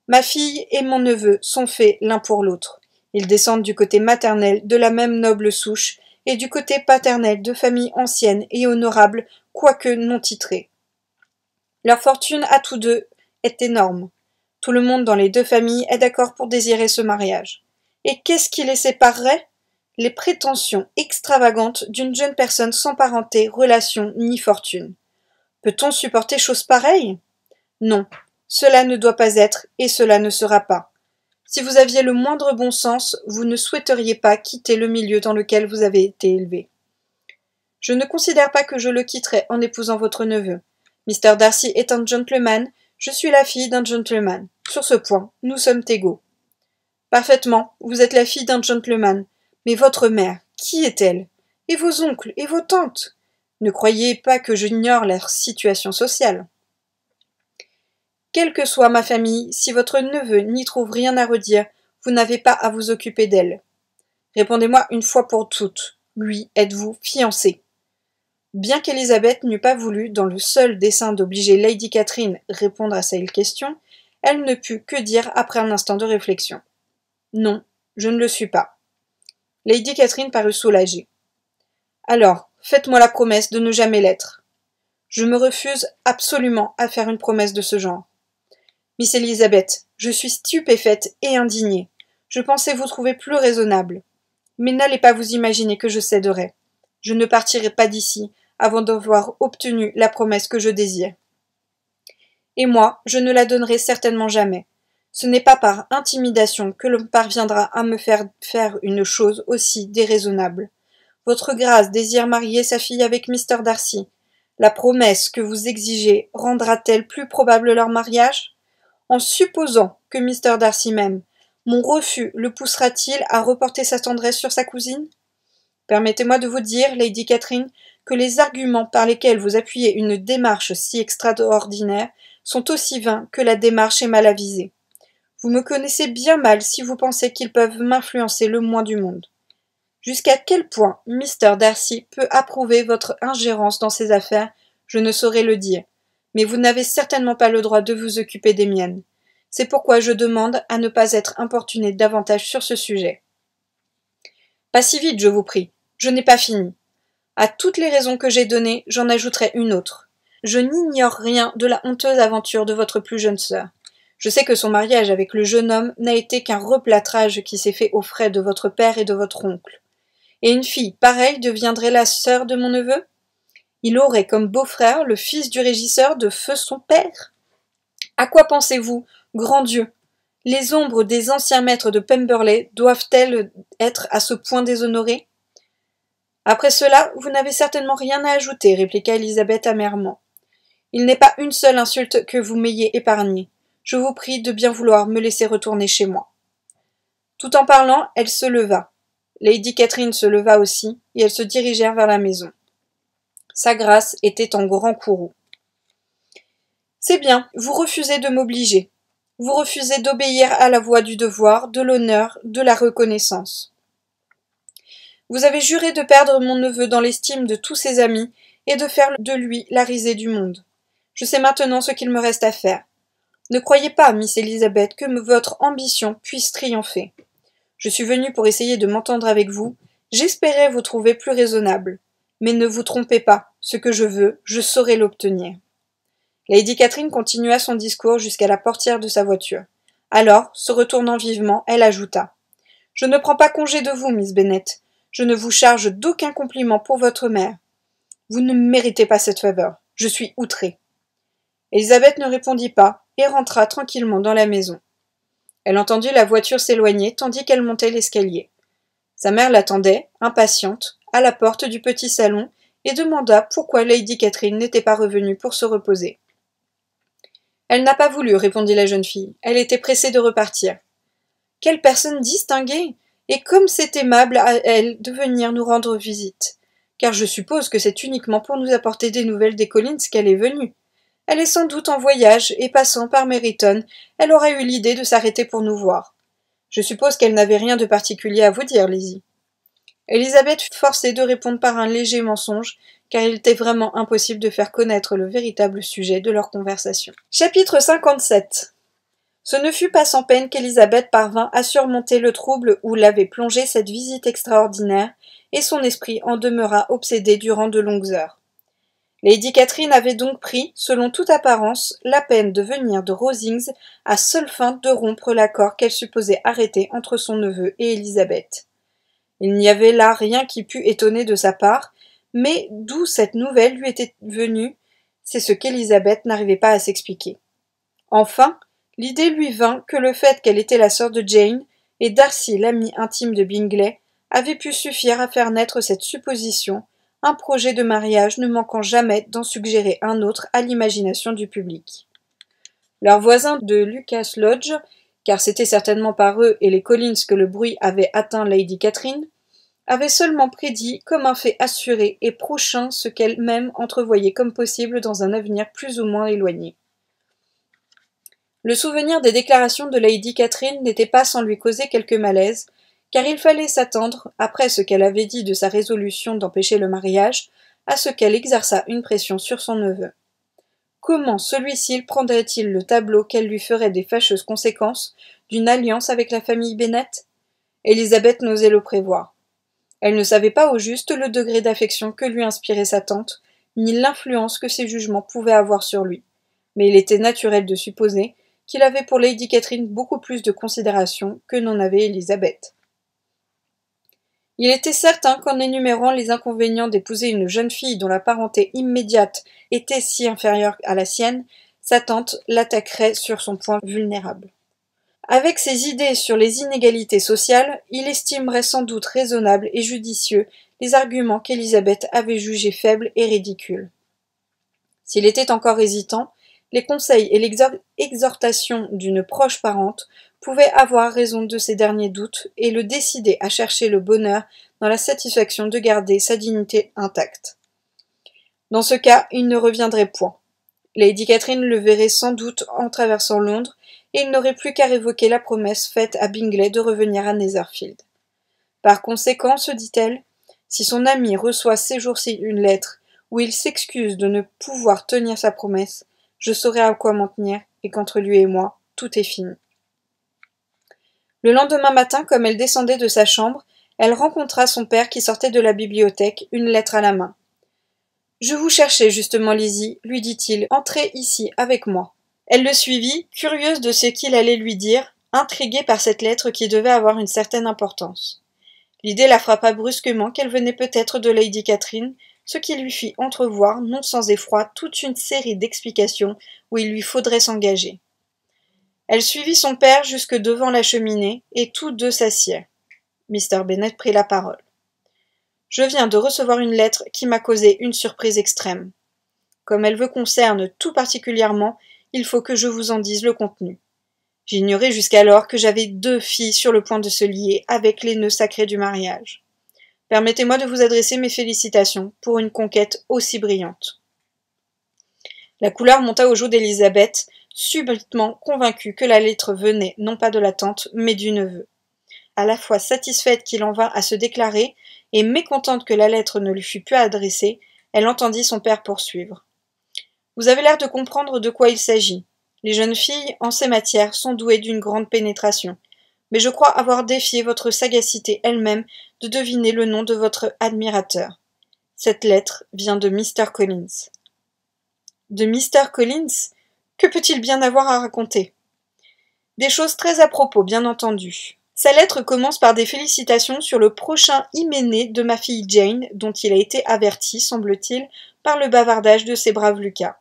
Ma fille et mon neveu sont faits l'un pour l'autre. Ils descendent du côté maternel de la même noble souche et du côté paternel de familles anciennes et honorables, quoique non titrées. Leur fortune à tous deux est énorme. Tout le monde dans les deux familles est d'accord pour désirer ce mariage. Et qu'est-ce qui les séparerait? Les prétentions extravagantes d'une jeune personne sans parenté, relation ni fortune. Peut-on supporter chose pareille? Non, cela ne doit pas être et cela ne sera pas. Si vous aviez le moindre bon sens, vous ne souhaiteriez pas quitter le milieu dans lequel vous avez été élevé. Je ne considère pas que je le quitterai en épousant votre neveu. Mr. Darcy est un gentleman, je suis la fille d'un gentleman. Sur ce point, nous sommes égaux. Parfaitement, vous êtes la fille d'un gentleman. Mais votre mère, qui est-elle? Et vos oncles et vos tantes? Ne croyez pas que j'ignore leur situation sociale. Quelle que soit ma famille, si votre neveu n'y trouve rien à redire, vous n'avez pas à vous occuper d'elle. Répondez-moi une fois pour toutes. Lui, êtes-vous fiancé? Bien qu'Élisabeth n'eût pas voulu, dans le seul dessein d'obliger Lady Catherine à répondre à cette question, elle ne put que dire après un instant de réflexion. Non, je ne le suis pas. Lady Catherine parut soulagée. Alors, faites-moi la promesse de ne jamais l'être. Je me refuse absolument à faire une promesse de ce genre. Miss Elizabeth, je suis stupéfaite et indignée. Je pensais vous trouver plus raisonnable. Mais n'allez pas vous imaginer que je céderai. Je ne partirai pas d'ici avant d'avoir obtenu la promesse que je désire. Et moi, je ne la donnerai certainement jamais. Ce n'est pas par intimidation que l'on parviendra à me faire une chose aussi déraisonnable. Votre grâce désire marier sa fille avec Mr. Darcy. La promesse que vous exigez rendra-t-elle plus probable leur mariage? En supposant que Mr. Darcy m'aime, mon refus le poussera-t-il à reporter sa tendresse sur sa cousine? Permettez-moi de vous dire, Lady Catherine, que les arguments par lesquels vous appuyez une démarche si extraordinaire sont aussi vains que la démarche est mal avisée. Vous me connaissez bien mal si vous pensez qu'ils peuvent m'influencer le moins du monde. Jusqu'à quel point Mr. Darcy peut approuver votre ingérence dans ses affaires, je ne saurais le dire, mais vous n'avez certainement pas le droit de vous occuper des miennes. C'est pourquoi je demande à ne pas être importuné davantage sur ce sujet. Pas si vite, je vous prie. Je n'ai pas fini. À toutes les raisons que j'ai données, j'en ajouterai une autre. Je n'ignore rien de la honteuse aventure de votre plus jeune sœur. Je sais que son mariage avec le jeune homme n'a été qu'un replâtrage qui s'est fait aux frais de votre père et de votre oncle. Et une fille pareille deviendrait la sœur de mon neveu? Il aurait comme beau-frère le fils du régisseur de feu son père? À quoi pensez-vous, grand Dieu? Les ombres des anciens maîtres de Pemberley doivent-elles être à ce point déshonorées? Après cela, vous n'avez certainement rien à ajouter, répliqua Élisabeth amèrement. Il n'est pas une seule insulte que vous m'ayez épargnée. Je vous prie de bien vouloir me laisser retourner chez moi. Tout en parlant, elle se leva. Lady Catherine se leva aussi, et elles se dirigèrent vers la maison. Sa grâce était en grand courroux. C'est bien, vous refusez de m'obliger. Vous refusez d'obéir à la voix du devoir, de l'honneur, de la reconnaissance. Vous avez juré de perdre mon neveu dans l'estime de tous ses amis et de faire de lui la risée du monde. Je sais maintenant ce qu'il me reste à faire. Ne croyez pas, Miss Elizabeth, que votre ambition puisse triompher. Je suis venue pour essayer de m'entendre avec vous. J'espérais vous trouver plus raisonnable. Mais ne vous trompez pas, ce que je veux, je saurai l'obtenir. Lady Catherine continua son discours jusqu'à la portière de sa voiture. Alors, se retournant vivement, elle ajouta. Je ne prends pas congé de vous, Miss Bennet. Je ne vous charge d'aucun compliment pour votre mère. Vous ne méritez pas cette faveur. Je suis outrée. Élisabeth ne répondit pas et rentra tranquillement dans la maison. Elle entendit la voiture s'éloigner tandis qu'elle montait l'escalier. Sa mère l'attendait, impatiente, à la porte du petit salon et demanda pourquoi Lady Catherine n'était pas revenue pour se reposer. Elle n'a pas voulu, répondit la jeune fille. Elle était pressée de repartir. Quelle personne distinguée! Et comme c'est aimable à elle de venir nous rendre visite. Car je suppose que c'est uniquement pour nous apporter des nouvelles des Collins qu'elle est venue. Elle est sans doute en voyage, et passant par Meryton, elle aura eu l'idée de s'arrêter pour nous voir. Je suppose qu'elle n'avait rien de particulier à vous dire, Lizzie. Élisabeth fut forcée de répondre par un léger mensonge, car il était vraiment impossible de faire connaître le véritable sujet de leur conversation. Chapitre 57. Ce ne fut pas sans peine qu'Élisabeth parvint à surmonter le trouble où l'avait plongée cette visite extraordinaire, et son esprit en demeura obsédé durant de longues heures. Lady Catherine avait donc pris, selon toute apparence, la peine de venir de Rosings à seule fin de rompre l'accord qu'elle supposait arrêté entre son neveu et Élisabeth. Il n'y avait là rien qui pût étonner de sa part, mais d'où cette nouvelle lui était venue, c'est ce qu'Élisabeth n'arrivait pas à s'expliquer. Enfin, l'idée lui vint que le fait qu'elle était la sœur de Jane et Darcy, l'ami intime de Bingley, avait pu suffire à faire naître cette supposition, un projet de mariage ne manquant jamais d'en suggérer un autre à l'imagination du public. Leurs voisins de Lucas Lodge, car c'était certainement par eux et les Collins que le bruit avait atteint Lady Catherine, avaient seulement prédit comme un fait assuré et prochain ce qu'elle-même entrevoyait comme possible dans un avenir plus ou moins éloigné. Le souvenir des déclarations de Lady Catherine n'était pas sans lui causer quelque malaise, car il fallait s'attendre, après ce qu'elle avait dit de sa résolution d'empêcher le mariage, à ce qu'elle exerçât une pression sur son neveu. Comment celui-ci prendrait-il le tableau qu'elle lui ferait des fâcheuses conséquences d'une alliance avec la famille Bennet? Élisabeth n'osait le prévoir. Elle ne savait pas au juste le degré d'affection que lui inspirait sa tante, ni l'influence que ses jugements pouvaient avoir sur lui. Mais il était naturel de supposer qu'il avait pour Lady Catherine beaucoup plus de considération que n'en avait Élisabeth. Il était certain qu'en énumérant les inconvénients d'épouser une jeune fille dont la parenté immédiate était si inférieure à la sienne, sa tante l'attaquerait sur son point vulnérable. Avec ses idées sur les inégalités sociales, il estimerait sans doute raisonnables et judicieux les arguments qu'Élisabeth avait jugés faibles et ridicules. S'il était encore hésitant, les conseils et l'exhortation d'une proche parente pouvaient avoir raison de ses derniers doutes et le décider à chercher le bonheur dans la satisfaction de garder sa dignité intacte. Dans ce cas, il ne reviendrait point. Lady Catherine le verrait sans doute en traversant Londres, et il n'aurait plus qu'à révoquer la promesse faite à Bingley de revenir à Netherfield. Par conséquent, se dit-elle, si son ami reçoit ces jours-ci une lettre où il s'excuse de ne pouvoir tenir sa promesse, je saurai à quoi m'en tenir, et qu'entre lui et moi, tout est fini. Le lendemain matin, comme elle descendait de sa chambre, elle rencontra son père qui sortait de la bibliothèque, une lettre à la main. « Je vous cherchais justement, Lizzie, lui dit-il, entrez ici avec moi. » Elle le suivit, curieuse de ce qu'il allait lui dire, intriguée par cette lettre qui devait avoir une certaine importance. L'idée la frappa brusquement qu'elle venait peut-être de Lady Catherine, ce qui lui fit entrevoir, non sans effroi, toute une série d'explications où il lui faudrait s'engager. Elle suivit son père jusque devant la cheminée, et tous deux s'assirent. Mr. Bennet prit la parole. « Je viens de recevoir une lettre qui m'a causé une surprise extrême. Comme elle vous concerne tout particulièrement, il faut que je vous en dise le contenu. J'ignorais jusqu'alors que j'avais 2 filles sur le point de se lier avec les nœuds sacrés du mariage. Permettez-moi de vous adresser mes félicitations pour une conquête aussi brillante. » La couleur monta aux joues d'Élisabeth, subitement convaincue que la lettre venait non pas de la tante, mais du neveu. À la fois satisfaite qu'il en vînt à se déclarer, et mécontente que la lettre ne lui fût plus adressée, elle entendit son père poursuivre. « Vous avez l'air de comprendre de quoi il s'agit. Les jeunes filles, en ces matières, sont douées d'une grande pénétration, mais je crois avoir défié votre sagacité elle-même de deviner le nom de votre admirateur. Cette lettre vient de Mr. Collins. » « De Mr. Collins ? Que peut-il bien avoir à raconter ? » ?»« Des choses très à propos, bien entendu. Sa lettre commence par des félicitations sur le prochain hyménée de ma fille Jane, dont il a été averti, semble-t-il, par le bavardage de ses braves Lucas.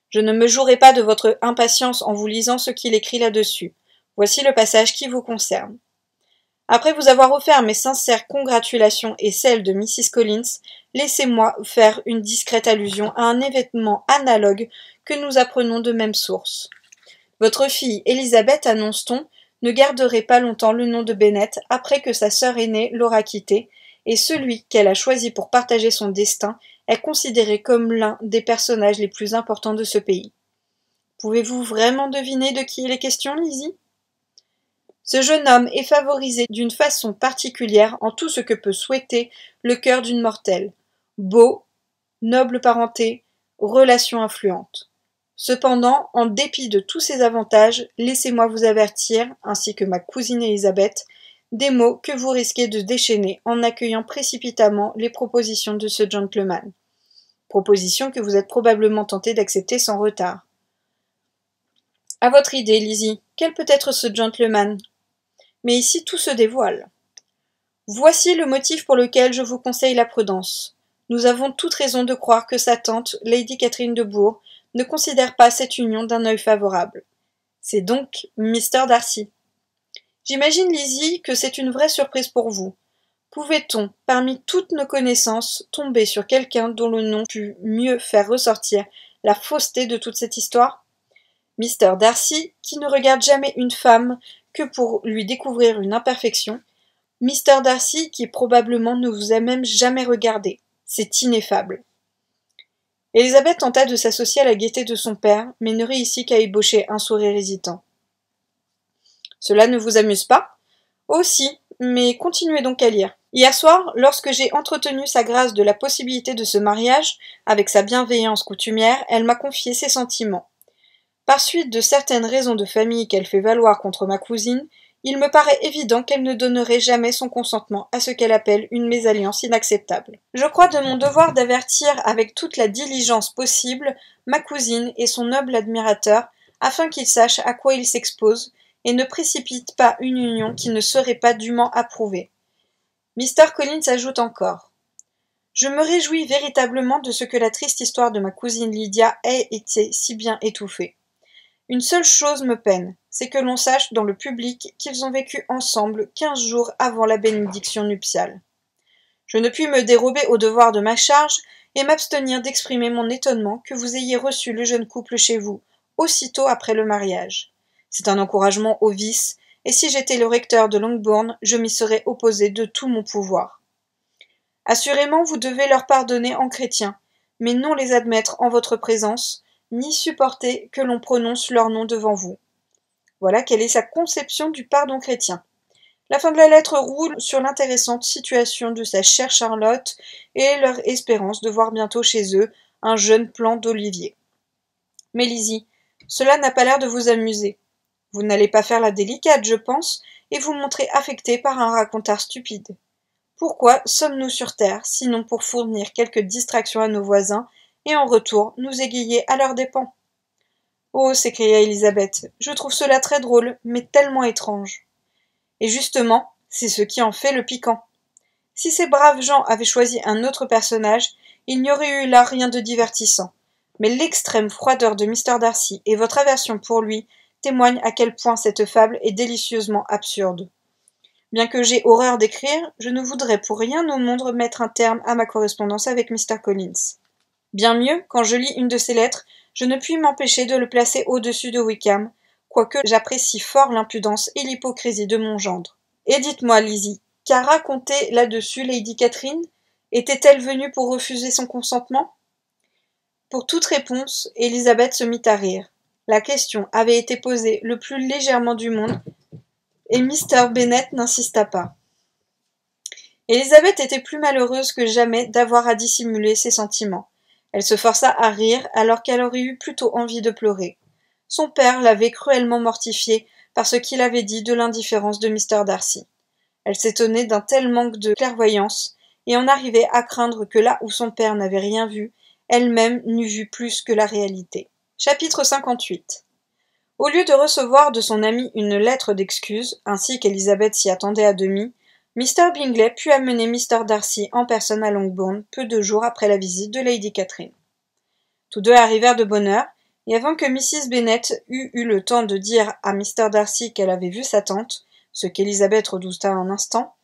Je ne me jouerai pas de votre impatience en vous lisant ce qu'il écrit là-dessus. Voici le passage qui vous concerne. Après vous avoir offert mes sincères congratulations et celles de Mrs. Collins, laissez-moi faire une discrète allusion à un événement analogue que nous apprenons de même source. Votre fille, Élisabeth, annonce-t-on, ne garderait pas longtemps le nom de Bennet après que sa sœur aînée l'aura quitté, et celui qu'elle a choisi pour partager son destin est considéré comme l'un des personnages les plus importants de ce pays. Pouvez-vous vraiment deviner de qui il est question, Lizzie ? Ce jeune homme est favorisé d'une façon particulière en tout ce que peut souhaiter le cœur d'une mortelle. Beau, noble parenté, relations influentes. Cependant, en dépit de tous ces avantages, laissez-moi vous avertir, ainsi que ma cousine Élisabeth, des mots que vous risquez de déchaîner en accueillant précipitamment les propositions de ce gentleman. Propositions que vous êtes probablement tenté d'accepter sans retard. À votre idée, Lizzie, quel peut être ce gentleman ? Mais ici tout se dévoile. Voici le motif pour lequel je vous conseille la prudence. Nous avons toute raison de croire que sa tante, Lady Catherine de Bourgh, ne considère pas cette union d'un œil favorable. C'est donc Mr. Darcy. J'imagine, Lizzie, que c'est une vraie surprise pour vous. Pouvait-on, parmi toutes nos connaissances, tomber sur quelqu'un dont le nom pût mieux faire ressortir la fausseté de toute cette histoire ? Mr. Darcy, qui ne regarde jamais une femme que pour lui découvrir une imperfection, Mr. Darcy qui probablement ne vous a même jamais regardé. C'est ineffable. Élisabeth tenta de s'associer à la gaieté de son père, mais ne réussit qu'à ébaucher un sourire hésitant. « Cela ne vous amuse pas ? » ?»« Oh si, mais continuez donc à lire. Hier soir, lorsque j'ai entretenu sa grâce de la possibilité de ce mariage, avec sa bienveillance coutumière, elle m'a confié ses sentiments. Par suite de certaines raisons de famille qu'elle fait valoir contre ma cousine, il me paraît évident qu'elle ne donnerait jamais son consentement à ce qu'elle appelle une mésalliance inacceptable. Je crois de mon devoir d'avertir avec toute la diligence possible ma cousine et son noble admirateur, afin qu'il sache à quoi il s'expose, et ne précipite pas une union qui ne serait pas dûment approuvée. Mr. Collins ajoute encore. Je me réjouis véritablement de ce que la triste histoire de ma cousine Lydia ait été si bien étouffée. Une seule chose me peine, c'est que l'on sache dans le public qu'ils ont vécu ensemble 15 jours avant la bénédiction nuptiale. Je ne puis me dérober au devoir de ma charge et m'abstenir d'exprimer mon étonnement que vous ayez reçu le jeune couple chez vous, aussitôt après le mariage. C'est un encouragement au vice, et si j'étais le recteur de Longbourn, je m'y serais opposé de tout mon pouvoir. Assurément, vous devez leur pardonner en chrétien, mais non les admettre en votre présence, ni supporter que l'on prononce leur nom devant vous. Voilà quelle est sa conception du pardon chrétien. La fin de la lettre roule sur l'intéressante situation de sa chère Charlotte et leur espérance de voir bientôt chez eux un jeune plant d'olivier. Mais Lizzie, cela n'a pas l'air de vous amuser. Vous n'allez pas faire la délicate, je pense, et vous montrer affecté par un racontard stupide. Pourquoi sommes-nous sur terre, sinon pour fournir quelques distractions à nos voisins, et en retour nous égayer à leurs dépens ? Oh, s'écria Élisabeth, je trouve cela très drôle, mais tellement étrange. Et justement, c'est ce qui en fait le piquant. Si ces braves gens avaient choisi un autre personnage, il n'y aurait eu là rien de divertissant. Mais l'extrême froideur de Mr. Darcy et votre aversion pour lui témoigne à quel point cette fable est délicieusement absurde. Bien que j'aie horreur d'écrire, je ne voudrais pour rien au monde mettre un terme à ma correspondance avec Mr. Collins. Bien mieux, quand je lis une de ses lettres, je ne puis m'empêcher de le placer au-dessus de Wickham, quoique j'apprécie fort l'impudence et l'hypocrisie de mon gendre. Et dites-moi, Lizzie, qu'a raconté là-dessus Lady Catherine? Était-elle venue pour refuser son consentement? Pour toute réponse, Élisabeth se mit à rire. La question avait été posée le plus légèrement du monde, et Mr. Bennet n'insista pas. Élisabeth était plus malheureuse que jamais d'avoir à dissimuler ses sentiments. Elle se força à rire alors qu'elle aurait eu plutôt envie de pleurer. Son père l'avait cruellement mortifiée par ce qu'il avait dit de l'indifférence de Mr. Darcy. Elle s'étonnait d'un tel manque de clairvoyance et en arrivait à craindre que là où son père n'avait rien vu, elle-même n'eût vu plus que la réalité. Chapitre 58. Au lieu de recevoir de son ami une lettre d'excuse, ainsi qu'Élisabeth s'y attendait à demi, Mr. Bingley put amener Mr. Darcy en personne à Longbourn peu de jours après la visite de Lady Catherine. Tous deux arrivèrent de bonne heure, et avant que Mrs. Bennet eût eu le temps de dire à Mr. Darcy qu'elle avait vu sa tante, ce qu'Élisabeth redouta un instant,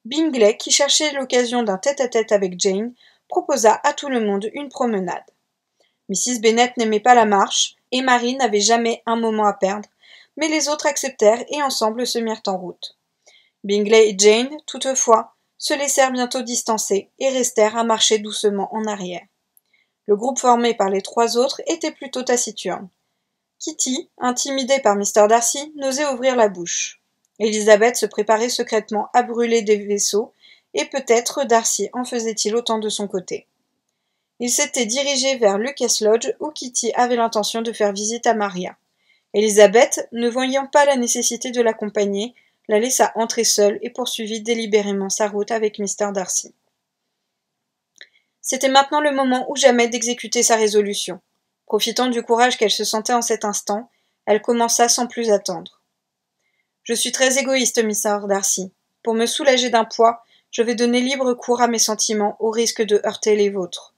Bingley, qui cherchait l'occasion d'un tête-à-tête avec Jane, proposa à tout le monde une promenade. Mrs. Bennet n'aimait pas la marche, et Marie n'avait jamais un moment à perdre, mais les autres acceptèrent et ensemble se mirent en route. Bingley et Jane, toutefois, se laissèrent bientôt distancer et restèrent à marcher doucement en arrière. Le groupe formé par les trois autres était plutôt taciturne. Kitty, intimidée par Mr. Darcy, n'osait ouvrir la bouche. Élisabeth se préparait secrètement à brûler des vaisseaux, et peut-être Darcy en faisait-il autant de son côté. Il s'était dirigé vers Lucas Lodge, où Kitty avait l'intention de faire visite à Maria. Élisabeth, ne voyant pas la nécessité de l'accompagner, la laissa entrer seule et poursuivit délibérément sa route avec Mr. Darcy. C'était maintenant le moment ou jamais d'exécuter sa résolution. Profitant du courage qu'elle se sentait en cet instant, elle commença sans plus attendre. « Je suis très égoïste, Mr. Darcy. Pour me soulager d'un poids, je vais donner libre cours à mes sentiments, au risque de heurter les vôtres.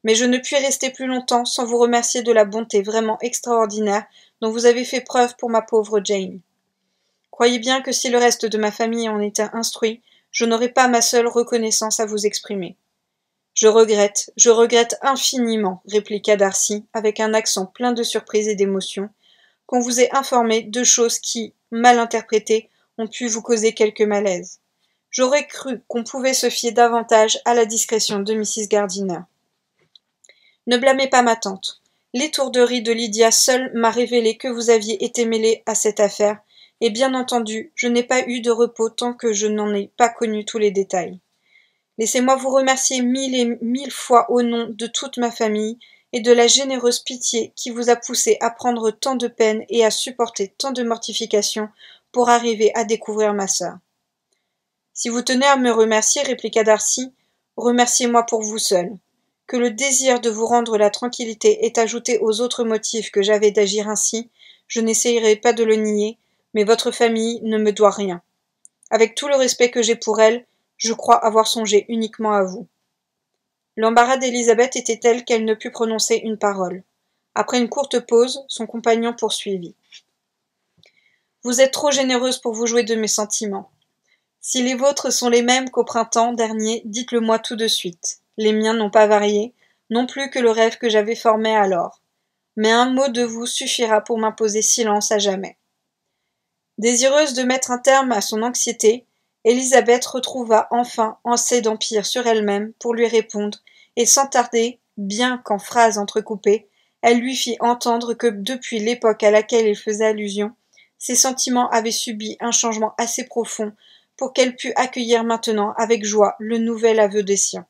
Mais je ne puis rester plus longtemps sans vous remercier de la bonté vraiment extraordinaire dont vous avez fait preuve pour ma pauvre Jane. Croyez bien que si le reste de ma famille en était instruit, je n'aurais pas ma seule reconnaissance à vous exprimer. Je regrette infiniment, répliqua Darcy, avec un accent plein de surprise et d'émotion, qu'on vous ait informé de choses qui, mal interprétées, ont pu vous causer quelque malaise. J'aurais cru qu'on pouvait se fier davantage à la discrétion de Mrs. Gardiner. Ne blâmez pas ma tante. L'étourderie de Lydia seule m'a révélé que vous aviez été mêlée à cette affaire, et bien entendu, je n'ai pas eu de repos tant que je n'en ai pas connu tous les détails. Laissez-moi vous remercier 1000 et 1000 fois au nom de toute ma famille et de la généreuse pitié qui vous a poussé à prendre tant de peine et à supporter tant de mortifications pour arriver à découvrir ma sœur. Si vous tenez à me remercier, répliqua Darcy, remerciez-moi pour vous seul. Que le désir de vous rendre la tranquillité ait ajouté aux autres motifs que j'avais d'agir ainsi, je n'essayerai pas de le nier, mais votre famille ne me doit rien. Avec tout le respect que j'ai pour elle, je crois avoir songé uniquement à vous. L'embarras d'Élisabeth était tel qu'elle ne put prononcer une parole. Après une courte pause, son compagnon poursuivit. Vous êtes trop généreuse pour vous jouer de mes sentiments. Si les vôtres sont les mêmes qu'au printemps dernier, dites-le moi tout de suite. Les miens n'ont pas varié, non plus que le rêve que j'avais formé alors. Mais un mot de vous suffira pour m'imposer silence à jamais. Désireuse de mettre un terme à son anxiété, Élisabeth retrouva enfin assez d'empire sur elle-même pour lui répondre, et sans tarder, bien qu'en phrases entrecoupées, elle lui fit entendre que depuis l'époque à laquelle il faisait allusion, ses sentiments avaient subi un changement assez profond pour qu'elle pût accueillir maintenant avec joie le nouvel aveu des siens.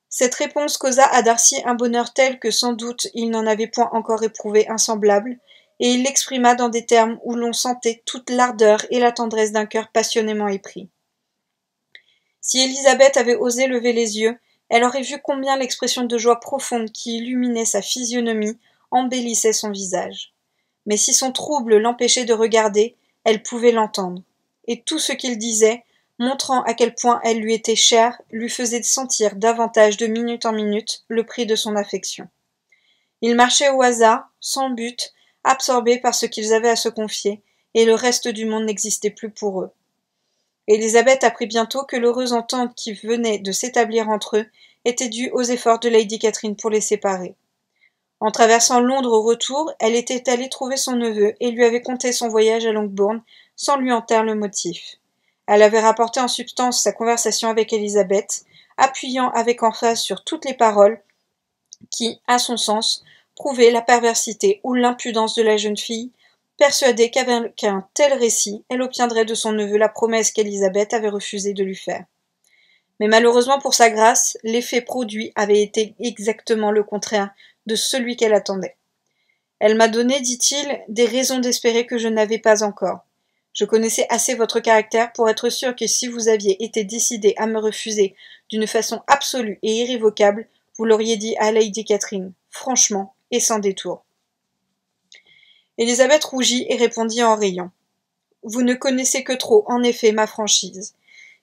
Cette réponse causa à Darcy un bonheur tel que sans doute il n'en avait point encore éprouvé un semblable, et il l'exprima dans des termes où l'on sentait toute l'ardeur et la tendresse d'un cœur passionnément épris. Si Élisabeth avait osé lever les yeux, elle aurait vu combien l'expression de joie profonde qui illuminait sa physionomie embellissait son visage. Mais si son trouble l'empêchait de regarder, elle pouvait l'entendre, et tout ce qu'il disait, montrant à quel point elle lui était chère, lui faisait sentir davantage de minute en minute le prix de son affection. Il marchait au hasard, sans but, absorbés par ce qu'ils avaient à se confier, et le reste du monde n'existait plus pour eux. Élisabeth apprit bientôt que l'heureuse entente qui venait de s'établir entre eux était due aux efforts de Lady Catherine pour les séparer. En traversant Londres au retour, elle était allée trouver son neveu et lui avait conté son voyage à Longbourn sans lui en taire le motif. Elle avait rapporté en substance sa conversation avec Élisabeth, appuyant avec emphase sur toutes les paroles qui, à son sens, prouvaient la perversité ou l'impudence de la jeune fille, persuadée qu'avec un tel récit, elle obtiendrait de son neveu la promesse qu'Élisabeth avait refusé de lui faire. Mais malheureusement pour sa grâce, l'effet produit avait été exactement le contraire de celui qu'elle attendait. Elle m'a donné, dit-il, des raisons d'espérer que je n'avais pas encore. Je connaissais assez votre caractère pour être sûr que si vous aviez été décidé à me refuser d'une façon absolue et irrévocable, vous l'auriez dit à Lady Catherine, franchement et sans détour. Élisabeth rougit et répondit en riant. Vous ne connaissez que trop, en effet, ma franchise.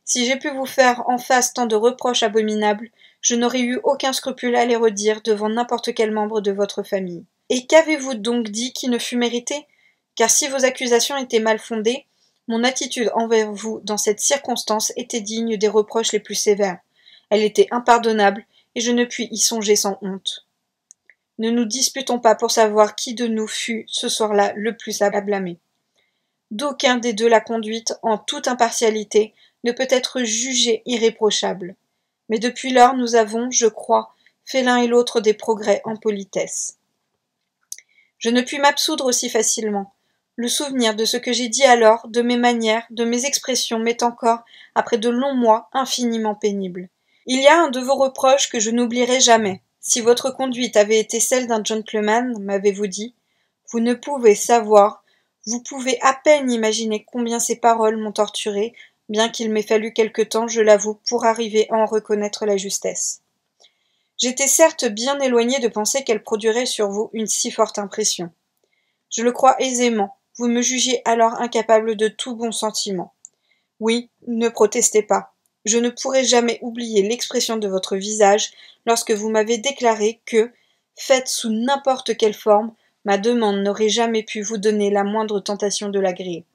Si j'ai pu vous faire en face tant de reproches abominables, je n'aurais eu aucun scrupule à les redire devant n'importe quel membre de votre famille. Et qu'avez-vous donc dit qui ne fût mérité? Car si vos accusations étaient mal fondées, mon attitude envers vous dans cette circonstance était digne des reproches les plus sévères. Elle était impardonnable, et je ne puis y songer sans honte. Ne nous disputons pas pour savoir qui de nous fut, ce soir-là, le plus à blâmer. D'aucun des deux la conduite, en toute impartialité, ne peut être jugée irréprochable. Mais depuis lors, nous avons, je crois, fait l'un et l'autre des progrès en politesse. Je ne puis m'absoudre aussi facilement. Le souvenir de ce que j'ai dit alors, de mes manières, de mes expressions, m'est encore, après de longs mois, infiniment pénible. Il y a un de vos reproches que je n'oublierai jamais. Si votre conduite avait été celle d'un gentleman, m'avez-vous dit, vous ne pouvez savoir, vous pouvez à peine imaginer combien ces paroles m'ont torturé, bien qu'il m'ait fallu quelque temps, je l'avoue, pour arriver à en reconnaître la justesse. J'étais certes bien éloigné de penser qu'elle produirait sur vous une si forte impression. Je le crois aisément, vous me jugiez alors incapable de tout bon sentiment. Oui, ne protestez pas. Je ne pourrai jamais oublier l'expression de votre visage lorsque vous m'avez déclaré que, faite sous n'importe quelle forme, ma demande n'aurait jamais pu vous donner la moindre tentation de l'agréer.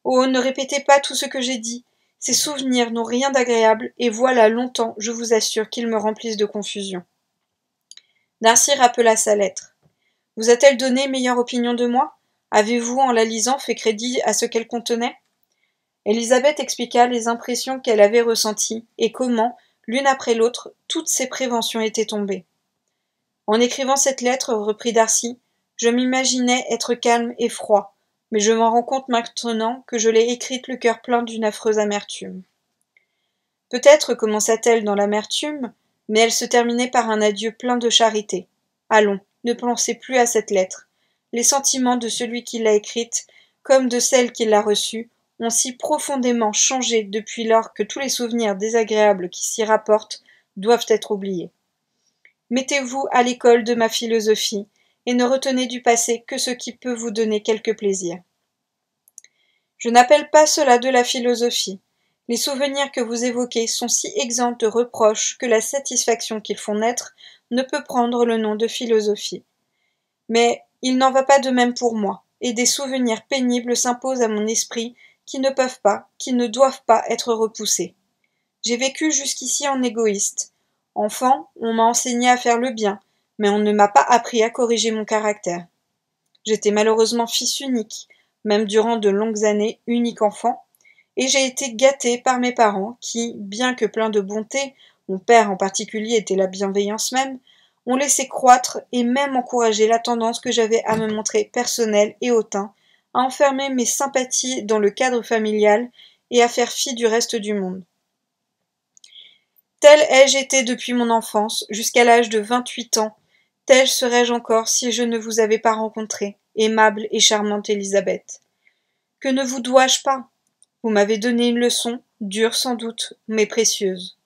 Oh, ne répétez pas tout ce que j'ai dit. Ces souvenirs n'ont rien d'agréable, et voilà longtemps, je vous assure, qu'ils me remplissent de confusion. Darcy rappela sa lettre. Vous a-t-elle donné meilleure opinion de moi? Avez-vous, en la lisant, fait crédit à ce qu'elle contenait? Élisabeth expliqua les impressions qu'elle avait ressenties et comment, l'une après l'autre, toutes ses préventions étaient tombées. En écrivant cette lettre, reprit Darcy, je m'imaginais être calme et froid, mais je m'en rends compte maintenant que je l'ai écrite le cœur plein d'une affreuse amertume. Peut-être commença-t-elle dans l'amertume, mais elle se terminait par un adieu plein de charité. Allons, ne pensez plus à cette lettre. Les sentiments de celui qui l'a écrite, comme de celle qui l'a reçue, ont si profondément changé depuis lors que tous les souvenirs désagréables qui s'y rapportent doivent être oubliés. Mettez-vous à l'école de ma philosophie, et ne retenez du passé que ce qui peut vous donner quelque plaisir. Je n'appelle pas cela de la philosophie. Les souvenirs que vous évoquez sont si exempts de reproches que la satisfaction qu'ils font naître ne peut prendre le nom de philosophie. Mais il n'en va pas de même pour moi, et des souvenirs pénibles s'imposent à mon esprit qui ne peuvent pas, qui ne doivent pas être repoussés. J'ai vécu jusqu'ici en égoïste. Enfant, on m'a enseigné à faire le bien, mais on ne m'a pas appris à corriger mon caractère. J'étais malheureusement fils unique, même durant de longues années unique enfant, et j'ai été gâté par mes parents qui, bien que pleins de bonté, mon père en particulier était la bienveillance même, ont laissé croître et même encouragé la tendance que j'avais à me montrer personnelle et hautain, à enfermer mes sympathies dans le cadre familial et à faire fi du reste du monde. Tel ai-je été depuis mon enfance, jusqu'à l'âge de 28 ans, tel serais-je encore si je ne vous avais pas rencontrée, aimable et charmante Élisabeth. Que ne vous dois-je pas? Vous m'avez donné une leçon, dure sans doute, mais précieuse.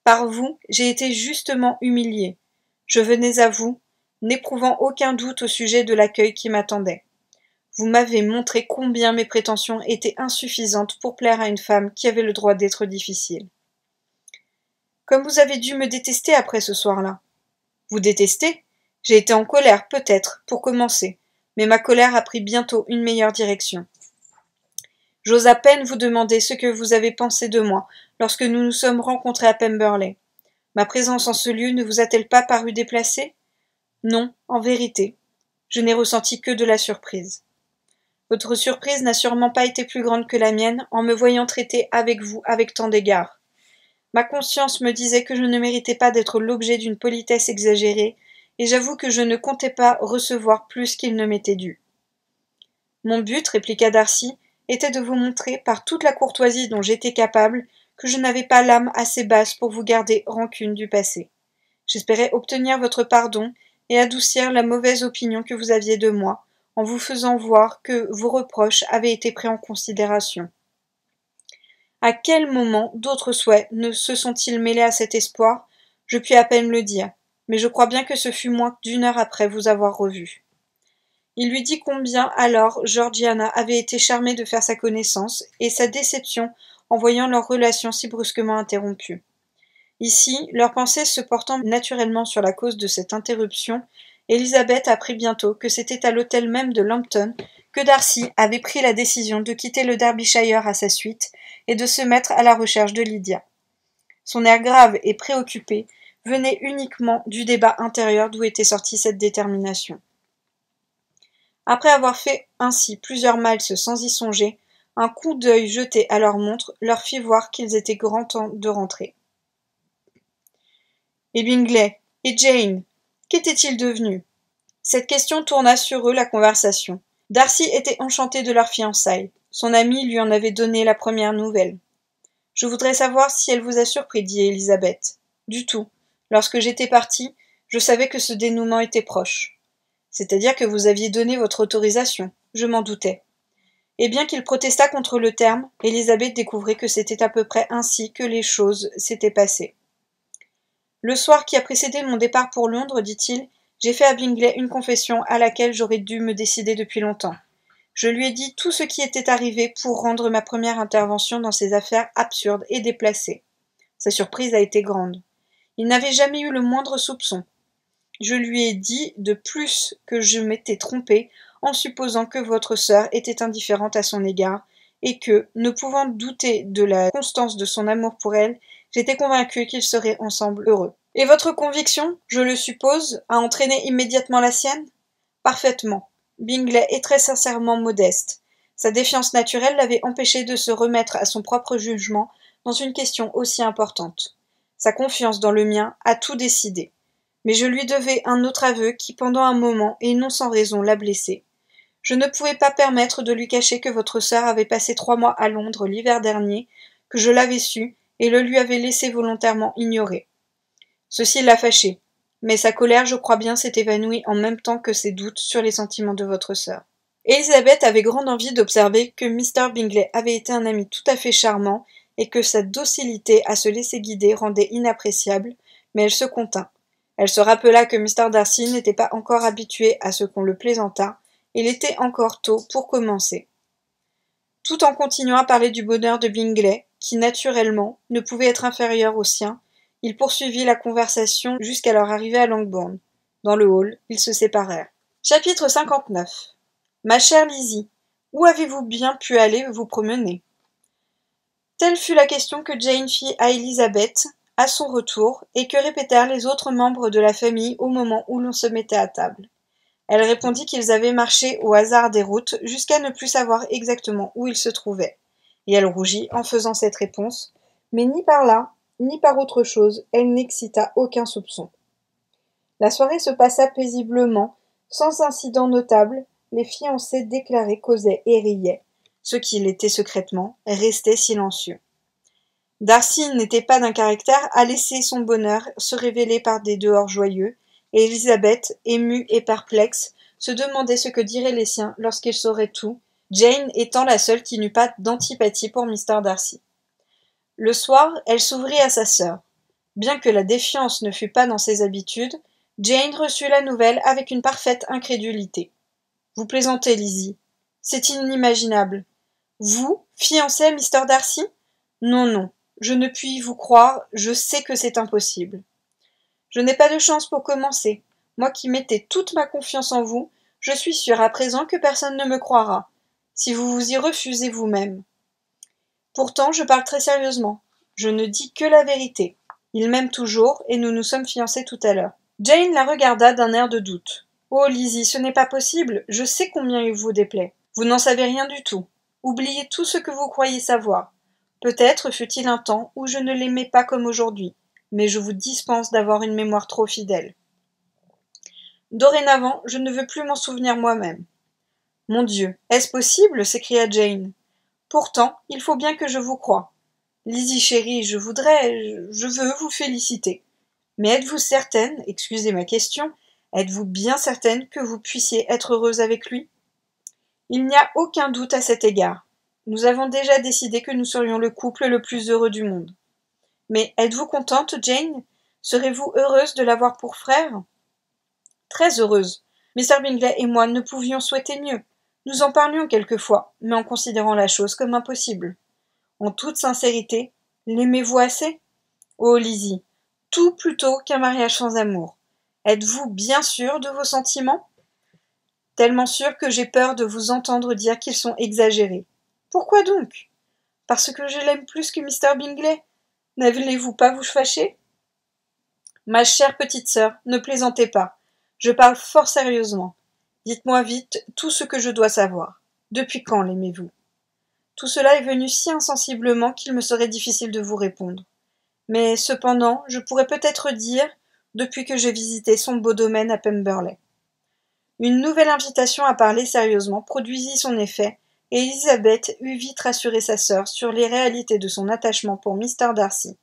Par vous, j'ai été justement humilié. Je venais à vous, n'éprouvant aucun doute au sujet de l'accueil qui m'attendait. Vous m'avez montré combien mes prétentions étaient insuffisantes pour plaire à une femme qui avait le droit d'être difficile. Comme vous avez dû me détester après ce soir-là. Vous détester? J'ai été en colère, peut-être, pour commencer. mais ma colère a pris bientôt une meilleure direction. J'ose à peine vous demander ce que vous avez pensé de moi lorsque nous nous sommes rencontrés à Pemberley. Ma présence en ce lieu ne vous a-t-elle pas paru déplacée? Non, en vérité. Je n'ai ressenti que de la surprise. Votre surprise n'a sûrement pas été plus grande que la mienne en me voyant traiter avec vous avec tant d'égards. Ma conscience me disait que je ne méritais pas d'être l'objet d'une politesse exagérée, et j'avoue que je ne comptais pas recevoir plus qu'il ne m'était dû. Mon but, répliqua Darcy, était de vous montrer, par toute la courtoisie dont j'étais capable, que je n'avais pas l'âme assez basse pour vous garder rancune du passé. J'espérais obtenir votre pardon et adoucir la mauvaise opinion que vous aviez de moi, en vous faisant voir que vos reproches avaient été pris en considération. À quel moment d'autres souhaits ne se sont-ils mêlés à cet espoir? Je puis à peine le dire, mais je crois bien que ce fut moins d'une heure après vous avoir revu. Il lui dit combien alors Georgiana avait été charmée de faire sa connaissance, et sa déception en voyant leur relation si brusquement interrompue. Ici, leurs pensées se portant naturellement sur la cause de cette interruption, Elizabeth apprit bientôt que c'était à l'hôtel même de Lambton que Darcy avait pris la décision de quitter le Derbyshire à sa suite et de se mettre à la recherche de Lydia. Son air grave et préoccupé venait uniquement du débat intérieur d'où était sortie cette détermination. Après avoir fait ainsi plusieurs miles sans y songer, un coup d'œil jeté à leur montre leur fit voir qu'ils étaient grand temps de rentrer. Et Bingley, et Jane, qu'était-il devenu? Cette question tourna sur eux la conversation. Darcy était enchanté de leur fiançailles. Son ami lui en avait donné la première nouvelle. « Je voudrais savoir si elle vous a surpris, dit Elizabeth. Du tout. Lorsque j'étais partie, je savais que ce dénouement était proche. C'est-à-dire que vous aviez donné votre autorisation. Je m'en doutais. » Et bien qu'il protestât contre le terme, Elizabeth découvrit que c'était à peu près ainsi que les choses s'étaient passées. Le soir qui a précédé mon départ pour Londres, dit-il, j'ai fait à Bingley une confession à laquelle j'aurais dû me décider depuis longtemps. Je lui ai dit tout ce qui était arrivé pour rendre ma première intervention dans ces affaires absurdes et déplacées. Sa surprise a été grande. Il n'avait jamais eu le moindre soupçon. Je lui ai dit de plus que je m'étais trompée en supposant que votre sœur était indifférente à son égard, et que, ne pouvant douter de la constance de son amour pour elle, j'étais convaincue qu'ils seraient ensemble heureux. Et votre conviction, je le suppose, a entraîné immédiatement la sienne? Parfaitement. Bingley est très sincèrement modeste. Sa défiance naturelle l'avait empêché de se remettre à son propre jugement dans une question aussi importante. Sa confiance dans le mien a tout décidé. Mais je lui devais un autre aveu qui, pendant un moment, et non sans raison, l'a blessé. Je ne pouvais pas permettre de lui cacher que votre sœur avait passé 3 mois à Londres l'hiver dernier, que je l'avais su, et le lui avais laissé volontairement ignorer. Ceci l'a fâché, mais sa colère, je crois bien, s'est évanouie en même temps que ses doutes sur les sentiments de votre sœur. Elizabeth avait grande envie d'observer que Mr. Bingley avait été un ami tout à fait charmant, et que sa docilité à se laisser guider rendait inappréciable, mais elle se contint. Elle se rappela que Mr. Darcy n'était pas encore habitué à ce qu'on le plaisantât, et il était encore tôt pour commencer. Tout en continuant à parler du bonheur de Bingley, qui, naturellement, ne pouvait être inférieur au sien, il poursuivit la conversation jusqu'à leur arrivée à Longbourn. Dans le hall, ils se séparèrent. Chapitre 59. Ma chère Lizzie, où avez-vous bien pu aller vous promener? Telle fut la question que Jane fit à Elizabeth, à son retour, et que répétèrent les autres membres de la famille au moment où l'on se mettait à table. Elle répondit qu'ils avaient marché au hasard des routes jusqu'à ne plus savoir exactement où ils se trouvaient. Et elle rougit en faisant cette réponse, mais ni par là, ni par autre chose, elle n'excita aucun soupçon. La soirée se passa paisiblement, sans incident notable, les fiancés déclarés causaient et riaient. Ceux qui l'étaient secrètement restaient silencieux. Darcy n'était pas d'un caractère à laisser son bonheur se révéler par des dehors joyeux, et Elizabeth, émue et perplexe, se demandait ce que diraient les siens lorsqu'ils sauraient tout, Jane étant la seule qui n'eût pas d'antipathie pour Mr. Darcy. Le soir, elle s'ouvrit à sa sœur. Bien que la défiance ne fût pas dans ses habitudes, Jane reçut la nouvelle avec une parfaite incrédulité. « Vous plaisantez, Lizzie. C'est inimaginable. Vous, fiancée à Mr. Darcy? Non, non, je ne puis vous croire, je sais que c'est impossible. Je n'ai pas de chance pour commencer. Moi qui mettais toute ma confiance en vous, Je suis sûre à présent que personne ne me croira, si vous vous y refusez vous-même. Pourtant, je parle très sérieusement. Je ne dis que la vérité. Il m'aime toujours, et nous nous sommes fiancés tout à l'heure. » Jane la regarda d'un air de doute. « Oh, Lizzie, ce n'est pas possible. Je sais combien il vous déplaît. Vous n'en savez rien du tout. Oubliez tout ce que vous croyez savoir. Peut-être fut-il un temps où je ne l'aimais pas comme aujourd'hui, mais je vous dispense d'avoir une mémoire trop fidèle. Dorénavant, je ne veux plus m'en souvenir moi-même. » « Mon Dieu, est-ce possible ?» s'écria Jane. « Pourtant, il faut bien que je vous croie. Lizzie chérie, je veux vous féliciter. Mais êtes-vous certaine, excusez ma question, êtes-vous bien certaine que vous puissiez être heureuse avec lui ? Il n'y a aucun doute à cet égard. Nous avons déjà décidé que nous serions le couple le plus heureux du monde. Mais êtes-vous contente, Jane ? Serez-vous heureuse de l'avoir pour frère ? Très heureuse. Mr. Bingley et moi ne pouvions souhaiter mieux. Nous en parlions quelquefois, mais en considérant la chose comme impossible. En toute sincérité, l'aimez-vous assez ? Oh, Lizzie, tout plutôt qu'un mariage sans amour. Êtes-vous bien sûre de vos sentiments ? Tellement sûre que j'ai peur de vous entendre dire qu'ils sont exagérés. Pourquoi donc ? Parce que je l'aime plus que Mr. Bingley. N'allez-vous pas vous fâcher ? Ma chère petite sœur, ne plaisantez pas. Je parle fort sérieusement. Dites-moi vite tout ce que je dois savoir. Depuis quand l'aimez-vous ? Tout cela est venu si insensiblement qu'il me serait difficile de vous répondre. Mais cependant, je pourrais peut-être dire depuis que j'ai visité son beau domaine à Pemberley. Une nouvelle invitation à parler sérieusement produisit son effet, et Elizabeth eut vite rassuré sa sœur sur les réalités de son attachement pour Mr. Darcy.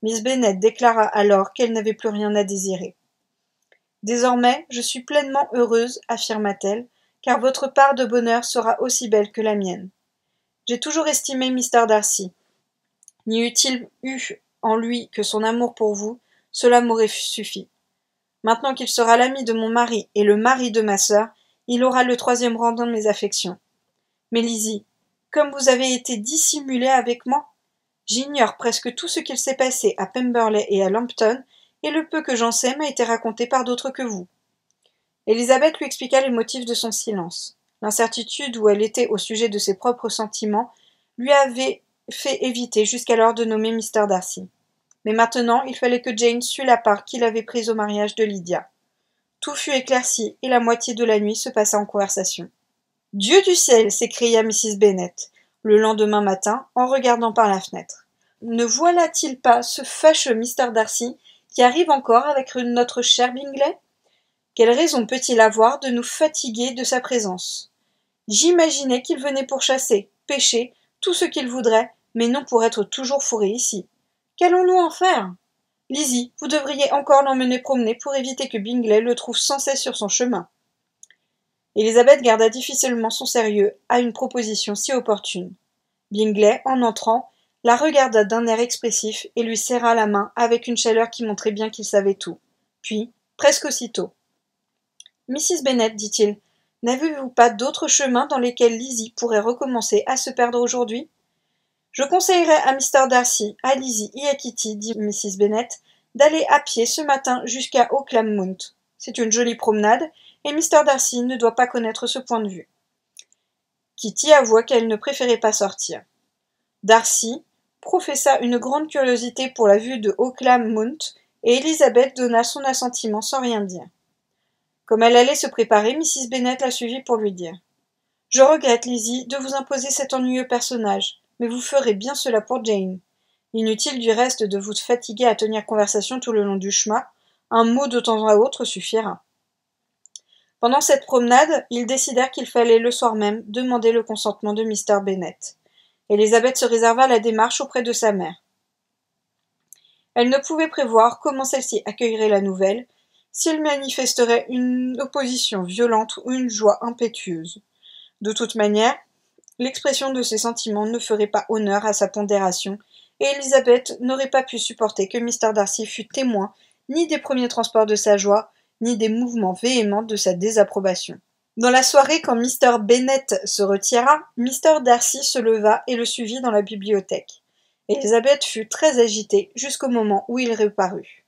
Miss Bennet déclara alors qu'elle n'avait plus rien à désirer. « Désormais, je suis pleinement heureuse, affirma-t-elle, car votre part de bonheur sera aussi belle que la mienne. J'ai toujours estimé Mr. Darcy. N'y eût-il eu en lui que son amour pour vous, cela m'aurait suffi. Maintenant qu'il sera l'ami de mon mari et le mari de ma sœur, il aura le troisième rang dans mes affections. Mais Lizzie, comme vous avez été dissimulée avec moi, j'ignore presque tout ce qu'il s'est passé à Pemberley et à Lambton, et le peu que j'en sais m'a été raconté par d'autres que vous. » Elisabeth lui expliqua les motifs de son silence. L'incertitude où elle était au sujet de ses propres sentiments lui avait fait éviter jusqu'alors de nommer Mr. Darcy. Mais maintenant, il fallait que Jane sût la part qu'il avait prise au mariage de Lydia. Tout fut éclairci, et la moitié de la nuit se passa en conversation. « Dieu du ciel !» s'écria Mrs. Bennet, le lendemain matin, en regardant par la fenêtre. « Ne voilà-t-il pas ce fâcheux Mr. Darcy qui arrive encore avec notre cher Bingley ? Quelle raison peut-il avoir de nous fatiguer de sa présence ? J'imaginais qu'il venait pour chasser, pêcher, tout ce qu'il voudrait, mais non pour être toujours fourré ici. Qu'allons-nous en faire ? Lizzie, vous devriez encore l'emmener promener pour éviter que Bingley le trouve sans cesse sur son chemin. » Elisabeth garda difficilement son sérieux à une proposition si opportune. Bingley, en entrant, la regarda d'un air expressif et lui serra la main avec une chaleur qui montrait bien qu'il savait tout. Puis, presque aussitôt, « Mrs. Bennet, dit-il, n'avez-vous pas d'autres chemins dans lesquels Lizzie pourrait recommencer à se perdre aujourd'hui ? » « Je conseillerais à Mr. Darcy, à Lizzie et à Kitty, dit Mrs. Bennet, d'aller à pied ce matin jusqu'à Oakland-mount. C'est une jolie promenade, et Mr. Darcy ne doit pas connaître ce point de vue. » Kitty avoua qu'elle ne préférait pas sortir. Darcy professa une grande curiosité pour la vue de Oakland-mount, et Elisabeth donna son assentiment sans rien dire. Comme elle allait se préparer, Mrs. Bennet la suivit pour lui dire « Je regrette, Lizzie, de vous imposer cet ennuyeux personnage, mais vous ferez bien cela pour Jane. Inutile du reste de vous fatiguer à tenir conversation tout le long du chemin, un mot de temps à autre suffira. » Pendant cette promenade, ils décidèrent qu'il fallait le soir même demander le consentement de Mr. Bennet. Elisabeth se réserva la démarche auprès de sa mère. Elle ne pouvait prévoir comment celle-ci accueillerait la nouvelle, s'il manifesterait une opposition violente ou une joie impétueuse. De toute manière, l'expression de ses sentiments ne ferait pas honneur à sa pondération, et Elisabeth n'aurait pas pu supporter que Mr. Darcy fût témoin ni des premiers transports de sa joie, ni des mouvements véhéments de sa désapprobation. Dans la soirée, quand Mr. Bennet se retira, Mr. Darcy se leva et le suivit dans la bibliothèque. Elisabeth fut très agitée jusqu'au moment où il reparut.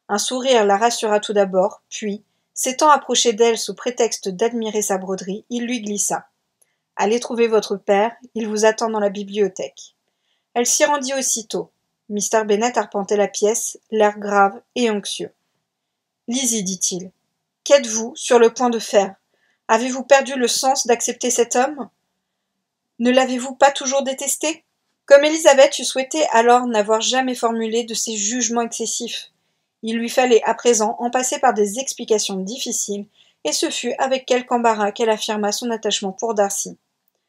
Un sourire la rassura tout d'abord, puis, S'étant approché d'elle sous prétexte d'admirer sa broderie, il lui glissa. « Allez trouver votre père, il vous attend dans la bibliothèque. » Elle s'y rendit aussitôt. Mr. Bennet arpentait la pièce, l'air grave et anxieux. « Lizzie, dit-il, qu'êtes-vous sur le point de faire? Avez-vous perdu le sens d'accepter cet homme? Ne l'avez-vous pas toujours détesté ?» Comme Élisabeth eût souhaité alors n'avoir jamais formulé de ces jugements excessifs. Il lui fallait à présent en passer par des explications difficiles, et ce fut avec quelque embarras qu'elle affirma son attachement pour Darcy.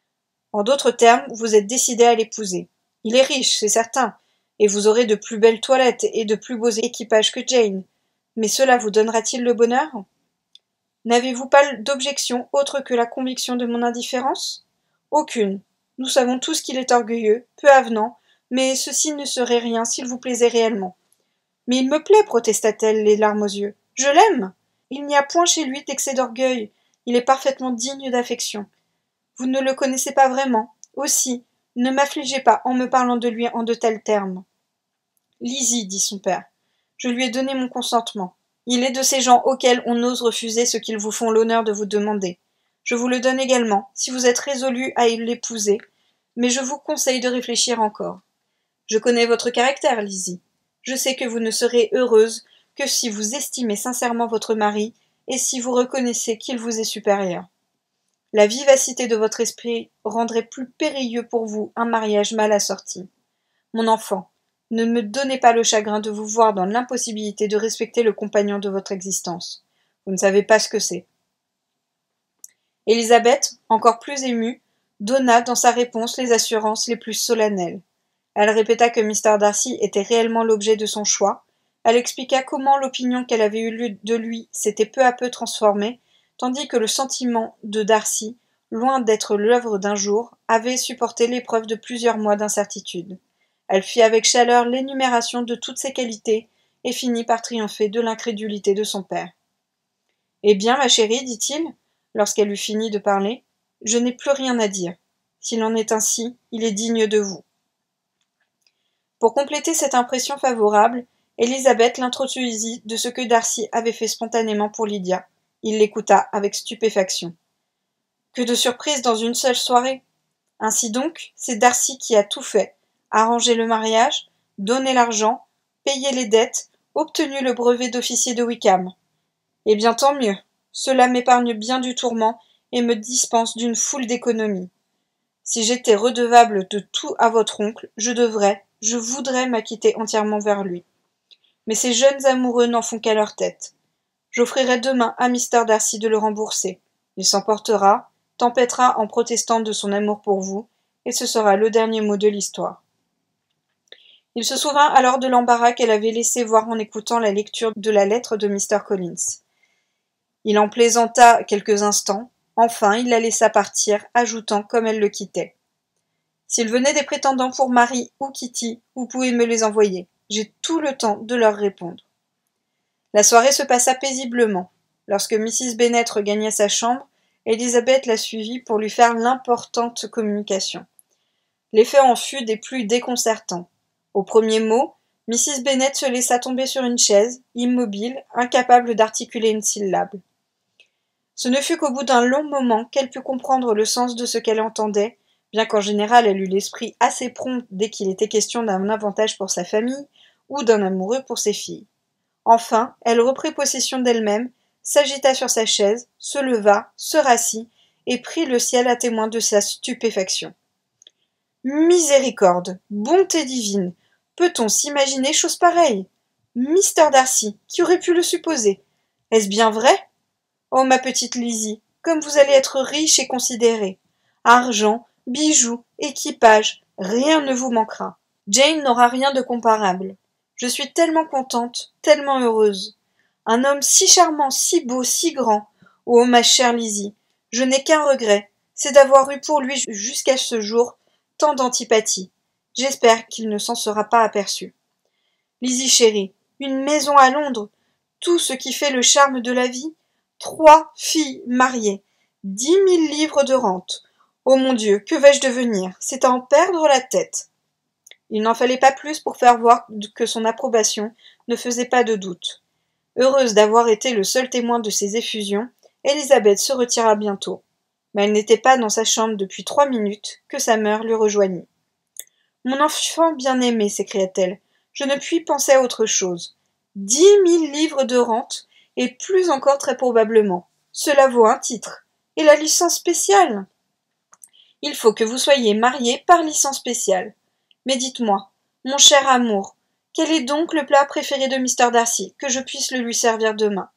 « En d'autres termes, vous êtes décidé à l'épouser. Il est riche, c'est certain, et vous aurez de plus belles toilettes et de plus beaux équipages que Jane. Mais cela vous donnera-t-il le bonheur? N'avez-vous pas d'objection autre que la conviction de mon indifférence? Aucune. Nous savons tous qu'il est orgueilleux, peu avenant, mais ceci ne serait rien s'il vous plaisait réellement. Mais il me plaît, protesta-t-elle, les larmes aux yeux. Je l'aime. Il n'y a point chez lui d'excès d'orgueil. Il est parfaitement digne d'affection. Vous ne le connaissez pas vraiment. Aussi, ne m'affligez pas en me parlant de lui en de tels termes. Lizzie, dit son père, je lui ai donné mon consentement. Il est de ces gens auxquels on ose refuser ce qu'ils vous font l'honneur de vous demander. Je vous le donne également, si vous êtes résolu à l'épouser, mais je vous conseille de réfléchir encore. Je connais votre caractère, Lizzie. Je sais que vous ne serez heureuse que si vous estimez sincèrement votre mari et si vous reconnaissez qu'il vous est supérieur. La vivacité de votre esprit rendrait plus périlleux pour vous un mariage mal assorti. Mon enfant, ne me donnez pas le chagrin de vous voir dans l'impossibilité de respecter le compagnon de votre existence. Vous ne savez pas ce que c'est. » Élisabeth, encore plus émue, donna dans sa réponse les assurances les plus solennelles. Elle répéta que Mr. Darcy était réellement l'objet de son choix. Elle expliqua comment l'opinion qu'elle avait eue de lui s'était peu à peu transformée, tandis que le sentiment de Darcy, loin d'être l'œuvre d'un jour, avait supporté l'épreuve de plusieurs mois d'incertitude. Elle fit avec chaleur l'énumération de toutes ses qualités et finit par triompher de l'incrédulité de son père. « Eh bien, ma chérie, dit-il, lorsqu'elle eut fini de parler, je n'ai plus rien à dire. S'il en est ainsi, il est digne de vous. » Pour compléter cette impression favorable, Élisabeth l'introduisit de ce que Darcy avait fait spontanément pour Lydia. Il l'écouta avec stupéfaction. Que de surprises dans une seule soirée! Ainsi donc, c'est Darcy qui a tout fait, arrangé le mariage, donné l'argent, payé les dettes, obtenu le brevet d'officier de Wickham. Eh bien tant mieux, cela m'épargne bien du tourment et me dispense d'une foule d'économies. Si j'étais redevable de tout à votre oncle, je voudrais m'acquitter entièrement vers lui. Mais ces jeunes amoureux n'en font qu'à leur tête. J'offrirai demain à Mr. Darcy de le rembourser. Il s'emportera, tempêtera en protestant de son amour pour vous, et ce sera le dernier mot de l'histoire. Il se souvint alors de l'embarras qu'elle avait laissé voir en écoutant la lecture de la lettre de Mr. Collins. Il en plaisanta quelques instants, enfin il la laissa partir, ajoutant comme elle le quittait. « S'il venait des prétendants pour Marie ou Kitty, vous pouvez me les envoyer. J'ai tout le temps de leur répondre. » La soirée se passa paisiblement. Lorsque Mrs. Bennet regagna sa chambre, Élisabeth la suivit pour lui faire l'importante communication. L'effet en fut des plus déconcertants. Au premier mot, Mrs. Bennet se laissa tomber sur une chaise, immobile, incapable d'articuler une syllabe. Ce ne fut qu'au bout d'un long moment qu'elle put comprendre le sens de ce qu'elle entendait, bien qu'en général elle eût l'esprit assez prompt dès qu'il était question d'un avantage pour sa famille ou d'un amoureux pour ses filles. Enfin, elle reprit possession d'elle-même, s'agita sur sa chaise, se leva, se rassit, et prit le ciel à témoin de sa stupéfaction. Miséricorde, bonté divine, peut-on s'imaginer chose pareille? Mr. Darcy, qui aurait pu le supposer? Est-ce bien vrai? Oh, ma petite Lizzie, comme vous allez être riche et considérée. Argent, bijoux, équipage, rien ne vous manquera. Jane n'aura rien de comparable. Je suis tellement contente, tellement heureuse. Un homme si charmant, si beau, si grand. Oh, ma chère Lizzie, je n'ai qu'un regret, c'est d'avoir eu pour lui jusqu'à ce jour tant d'antipathie. J'espère qu'il ne s'en sera pas aperçu. Lizzie chérie, une maison à Londres, tout ce qui fait le charme de la vie, 3 filles mariées, 10 000 livres de rente. Oh mon Dieu, que vais-je devenir? C'est à en perdre la tête. Il n'en fallait pas plus pour faire voir que son approbation ne faisait pas de doute. Heureuse d'avoir été le seul témoin de ces effusions, Élisabeth se retira bientôt. Mais elle n'était pas dans sa chambre depuis 3 minutes que sa mère le rejoignit. « Mon enfant bien-aimé, s'écria-t-elle, je ne puis penser à autre chose. 10 000 livres de rente, et plus encore très probablement. Cela vaut un titre. Et la licence spéciale? Il faut que vous soyez marié par licence spéciale. Mais dites-moi, mon cher amour, quel est donc le plat préféré de Mr. Darcy, que je puisse le lui servir demain? »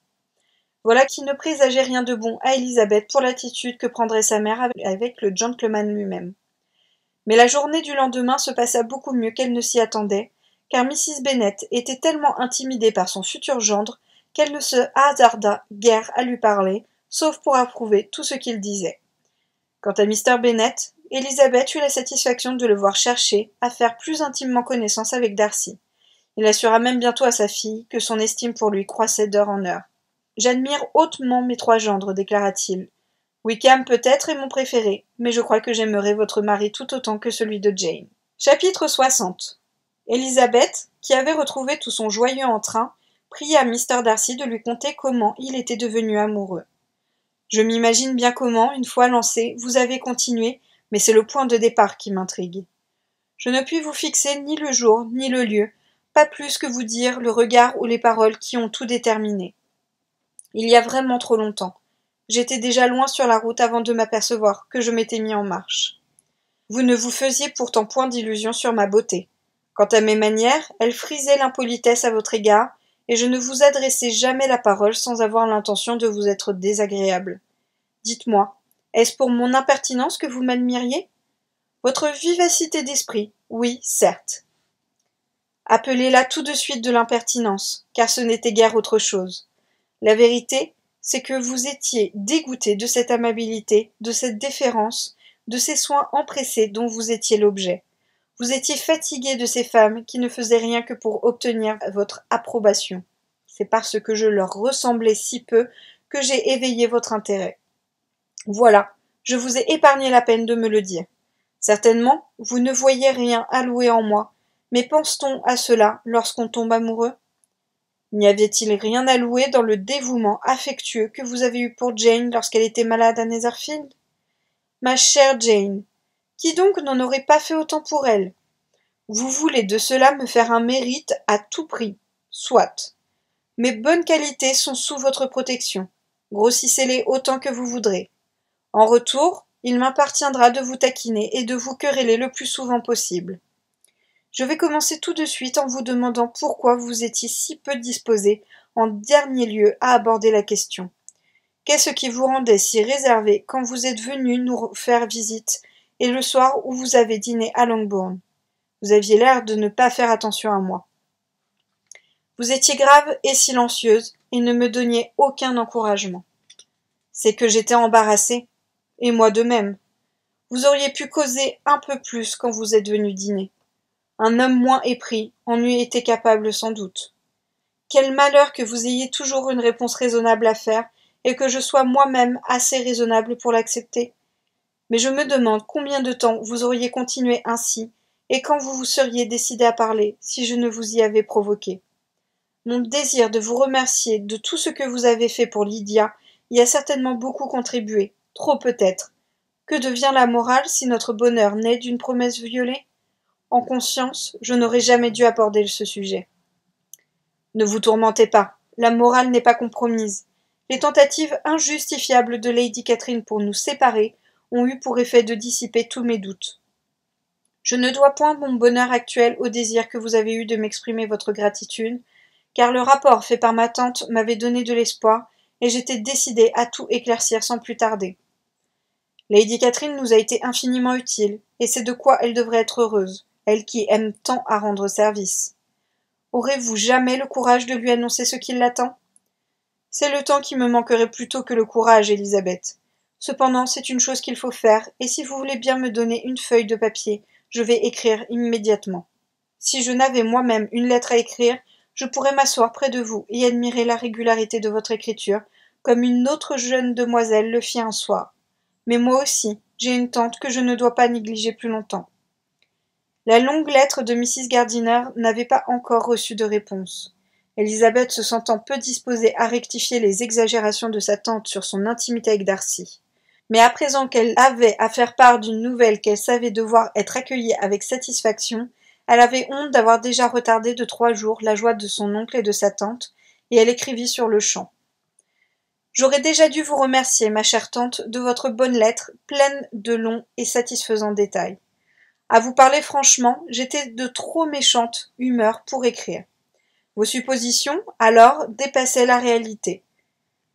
Voilà qui ne présageait rien de bon à Élisabeth pour l'attitude que prendrait sa mère avec le gentleman lui-même. Mais la journée du lendemain se passa beaucoup mieux qu'elle ne s'y attendait, car Mrs. Bennet était tellement intimidée par son futur gendre qu'elle ne se hasarda guère à lui parler, sauf pour approuver tout ce qu'il disait. Quant à Mr. Bennet, Élisabeth eut la satisfaction de le voir chercher à faire plus intimement connaissance avec Darcy. Il assura même bientôt à sa fille que son estime pour lui croissait d'heure en heure. « J'admire hautement mes 3 gendres, déclara-t-il. Wickham peut-être est mon préféré, mais je crois que j'aimerai votre mari tout autant que celui de Jane. » Chapitre 60. Élisabeth, qui avait retrouvé tout son joyeux entrain, pria Mr. Darcy de lui conter comment il était devenu amoureux. « Je m'imagine bien comment, une fois lancé, vous avez continué, mais c'est le point de départ qui m'intrigue. Je ne puis vous fixer ni le jour, ni le lieu, pas plus que vous dire le regard ou les paroles qui ont tout déterminé. Il y a vraiment trop longtemps. J'étais déjà loin sur la route avant de m'apercevoir que je m'étais mis en marche. Vous ne vous faisiez pourtant point d'illusions sur ma beauté. Quant à mes manières, elles frisaient l'impolitesse à votre égard, et je ne vous adressais jamais la parole sans avoir l'intention de vous être désagréable. Dites-moi, est-ce pour mon impertinence que vous m'admiriez? Votre vivacité d'esprit, oui, certes. Appelez-la tout de suite de l'impertinence, car ce n'était guère autre chose. La vérité, c'est que vous étiez dégoûté de cette amabilité, de cette déférence, de ces soins empressés dont vous étiez l'objet. Vous étiez fatigué de ces femmes qui ne faisaient rien que pour obtenir votre approbation. C'est parce que je leur ressemblais si peu que j'ai éveillé votre intérêt. Voilà, je vous ai épargné la peine de me le dire. Certainement, vous ne voyez rien à louer en moi, mais pense-t-on à cela lorsqu'on tombe amoureux? N'y avait-il rien à louer dans le dévouement affectueux que vous avez eu pour Jane lorsqu'elle était malade à Netherfield? Ma chère Jane, qui donc n'en aurait pas fait autant pour elle? Vous voulez de cela me faire un mérite à tout prix. Soit. Mes bonnes qualités sont sous votre protection. Grossissez-les autant que vous voudrez. En retour, il m'appartiendra de vous taquiner et de vous quereller le plus souvent possible. Je vais commencer tout de suite en vous demandant pourquoi vous étiez si peu disposé, en dernier lieu, à aborder la question. Qu'est-ce qui vous rendait si réservé quand vous êtes venu nous faire visite, et le soir où vous avez dîné à Longbourn? Vous aviez l'air de ne pas faire attention à moi. Vous étiez grave et silencieuse, et ne me donniez aucun encouragement. C'est que j'étais embarrassée, et moi de même. Vous auriez pu causer un peu plus quand vous êtes venu dîner. Un homme moins épris en eût été capable sans doute. Quel malheur que vous ayez toujours une réponse raisonnable à faire, et que je sois moi-même assez raisonnable pour l'accepter. Mais je me demande combien de temps vous auriez continué ainsi, et quand vous vous seriez décidé à parler, si je ne vous y avais provoqué. Mon désir de vous remercier de tout ce que vous avez fait pour Lydia y a certainement beaucoup contribué, trop peut-être. Que devient la morale si notre bonheur naît d'une promesse violée? En conscience, je n'aurais jamais dû aborder ce sujet. Ne vous tourmentez pas, la morale n'est pas compromise. Les tentatives injustifiables de Lady Catherine pour nous séparer ont eu pour effet de dissiper tous mes doutes. Je ne dois point mon bonheur actuel au désir que vous avez eu de m'exprimer votre gratitude, car le rapport fait par ma tante m'avait donné de l'espoir, et j'étais décidée à tout éclaircir sans plus tarder. Lady Catherine nous a été infiniment utile, et c'est de quoi elle devrait être heureuse, elle qui aime tant à rendre service. Aurez-vous jamais le courage de lui annoncer ce qui l'attend? C'est le temps qui me manquerait plutôt que le courage, Élisabeth. Cependant, c'est une chose qu'il faut faire, et si vous voulez bien me donner une feuille de papier, je vais écrire immédiatement. Si je n'avais moi-même une lettre à écrire, je pourrais m'asseoir près de vous et admirer la régularité de votre écriture, comme une autre jeune demoiselle le fit un soir. Mais moi aussi, j'ai une tante que je ne dois pas négliger plus longtemps. La longue lettre de Mrs. Gardiner n'avait pas encore reçu de réponse. Elizabeth se sentant peu disposée à rectifier les exagérations de sa tante sur son intimité avec Darcy. Mais à présent qu'elle avait à faire part d'une nouvelle qu'elle savait devoir être accueillie avec satisfaction, elle avait honte d'avoir déjà retardé de 3 jours la joie de son oncle et de sa tante, et elle écrivit sur-le-champ. J'aurais déjà dû vous remercier, ma chère tante, de votre bonne lettre, pleine de longs et satisfaisants détails. À vous parler franchement, j'étais de trop méchante humeur pour écrire. Vos suppositions, alors, dépassaient la réalité.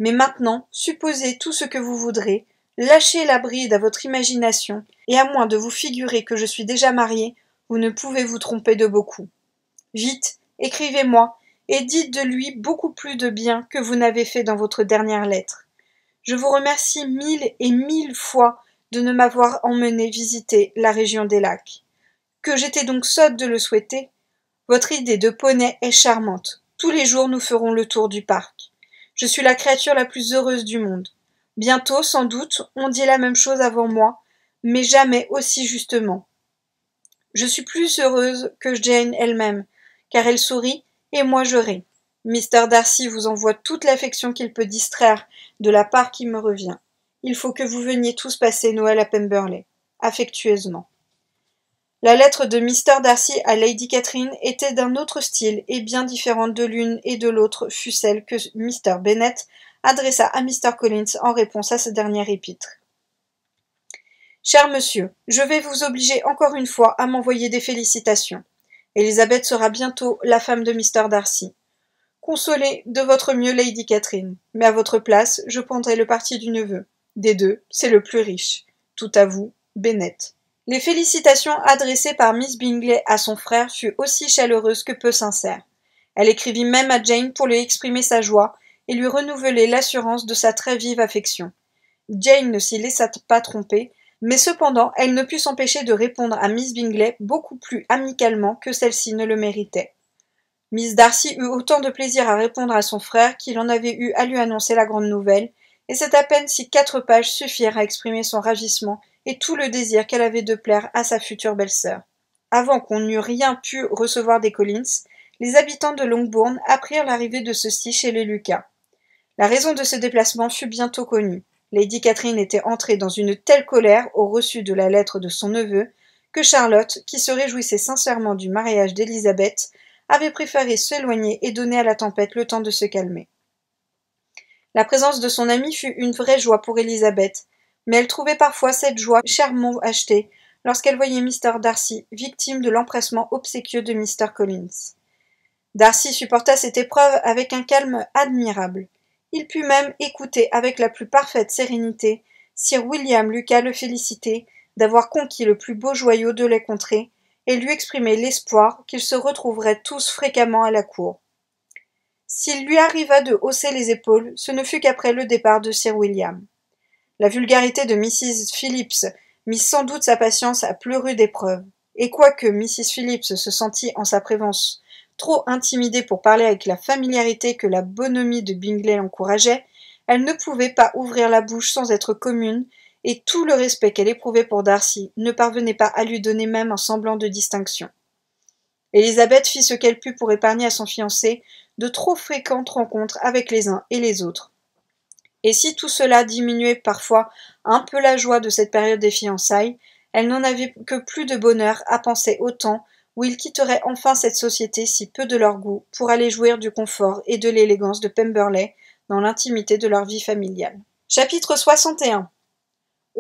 Mais maintenant, supposez tout ce que vous voudrez, lâchez la bride à votre imagination, et à moins de vous figurer que je suis déjà mariée, vous ne pouvez vous tromper de beaucoup. Vite, écrivez-moi, et dites de lui beaucoup plus de bien que vous n'avez fait dans votre dernière lettre. Je vous remercie 1000 et 1000 fois de ne m'avoir emmené visiter la région des lacs. Que j'étais donc sotte de le souhaiter. Votre idée de poney est charmante. Tous les jours nous ferons le tour du parc. Je suis la créature la plus heureuse du monde. Bientôt, sans doute, on dit la même chose avant moi, mais jamais aussi justement. Je suis plus heureuse que Jane elle-même, car elle sourit et moi je ris. Mr. Darcy vous envoie toute l'affection qu'il peut distraire de la part qui me revient. Il faut que vous veniez tous passer Noël à Pemberley. Affectueusement. La lettre de Mr. Darcy à Lady Catherine était d'un autre style et bien différente de l'une et de l'autre fut celle que Mr. Bennet adressa à Mr. Collins en réponse à ce dernier épître. Cher monsieur, je vais vous obliger encore une fois à m'envoyer des félicitations. Elizabeth sera bientôt la femme de Mr. Darcy. Consolez de votre mieux Lady Catherine, mais à votre place, je prendrai le parti du neveu. Des deux, c'est le plus riche. Tout à vous, Bennet. Les félicitations adressées par Miss Bingley à son frère furent aussi chaleureuses que peu sincères. Elle écrivit même à Jane pour lui exprimer sa joie et lui renouveler l'assurance de sa très vive affection. Jane ne s'y laissa pas tromper, mais cependant elle ne put s'empêcher de répondre à Miss Bingley beaucoup plus amicalement que celle-ci ne le méritait. Miss Darcy eut autant de plaisir à répondre à son frère qu'il en avait eu à lui annoncer la grande nouvelle, et c'est à peine si 4 pages suffirent à exprimer son ravissement et tout le désir qu'elle avait de plaire à sa future belle-sœur. Avant qu'on n'eût rien pu recevoir des Collins, les habitants de Longbourn apprirent l'arrivée de ceux-ci chez les Lucas. La raison de ce déplacement fut bientôt connue. Lady Catherine était entrée dans une telle colère au reçu de la lettre de son neveu que Charlotte, qui se réjouissait sincèrement du mariage d'Élisabeth, avait préféré s'éloigner et donner à la tempête le temps de se calmer. La présence de son amie fut une vraie joie pour Élisabeth, mais elle trouvait parfois cette joie chèrement achetée lorsqu'elle voyait Mr. Darcy victime de l'empressement obséquieux de Mr. Collins. Darcy supporta cette épreuve avec un calme admirable. Il put même écouter avec la plus parfaite sérénité Sir William Lucas le féliciter d'avoir conquis le plus beau joyau de les contrées et lui exprimer l'espoir qu'ils se retrouveraient tous fréquemment à la cour. S'il lui arriva de hausser les épaules, ce ne fut qu'après le départ de Sir William. La vulgarité de Mrs. Phillips mit sans doute sa patience à plus rude épreuve, et quoique Mrs. Phillips se sentît en sa présence trop intimidée pour parler avec la familiarité que la bonhomie de Bingley l'encourageait, elle ne pouvait pas ouvrir la bouche sans être commune, et tout le respect qu'elle éprouvait pour Darcy ne parvenait pas à lui donner même un semblant de distinction. Élisabeth fit ce qu'elle put pour épargner à son fiancé de trop fréquentes rencontres avec les uns et les autres. Et si tout cela diminuait parfois un peu la joie de cette période des fiançailles, elle n'en avait que plus de bonheur à penser au temps où ils quitteraient enfin cette société si peu de leur goût pour aller jouir du confort et de l'élégance de Pemberley dans l'intimité de leur vie familiale. Chapitre 61.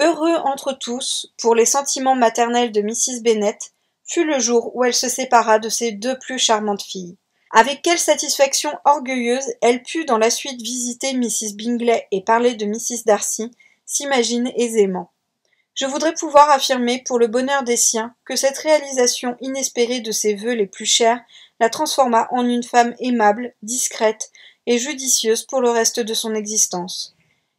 Heureux entre tous, pour les sentiments maternels de Mrs. Bennet, fut le jour où elle se sépara de ses 2 plus charmantes filles. Avec quelle satisfaction orgueilleuse elle put dans la suite visiter Mrs. Bingley et parler de Mrs. Darcy, s'imagine aisément. Je voudrais pouvoir affirmer pour le bonheur des siens que cette réalisation inespérée de ses vœux les plus chers la transforma en une femme aimable, discrète et judicieuse pour le reste de son existence.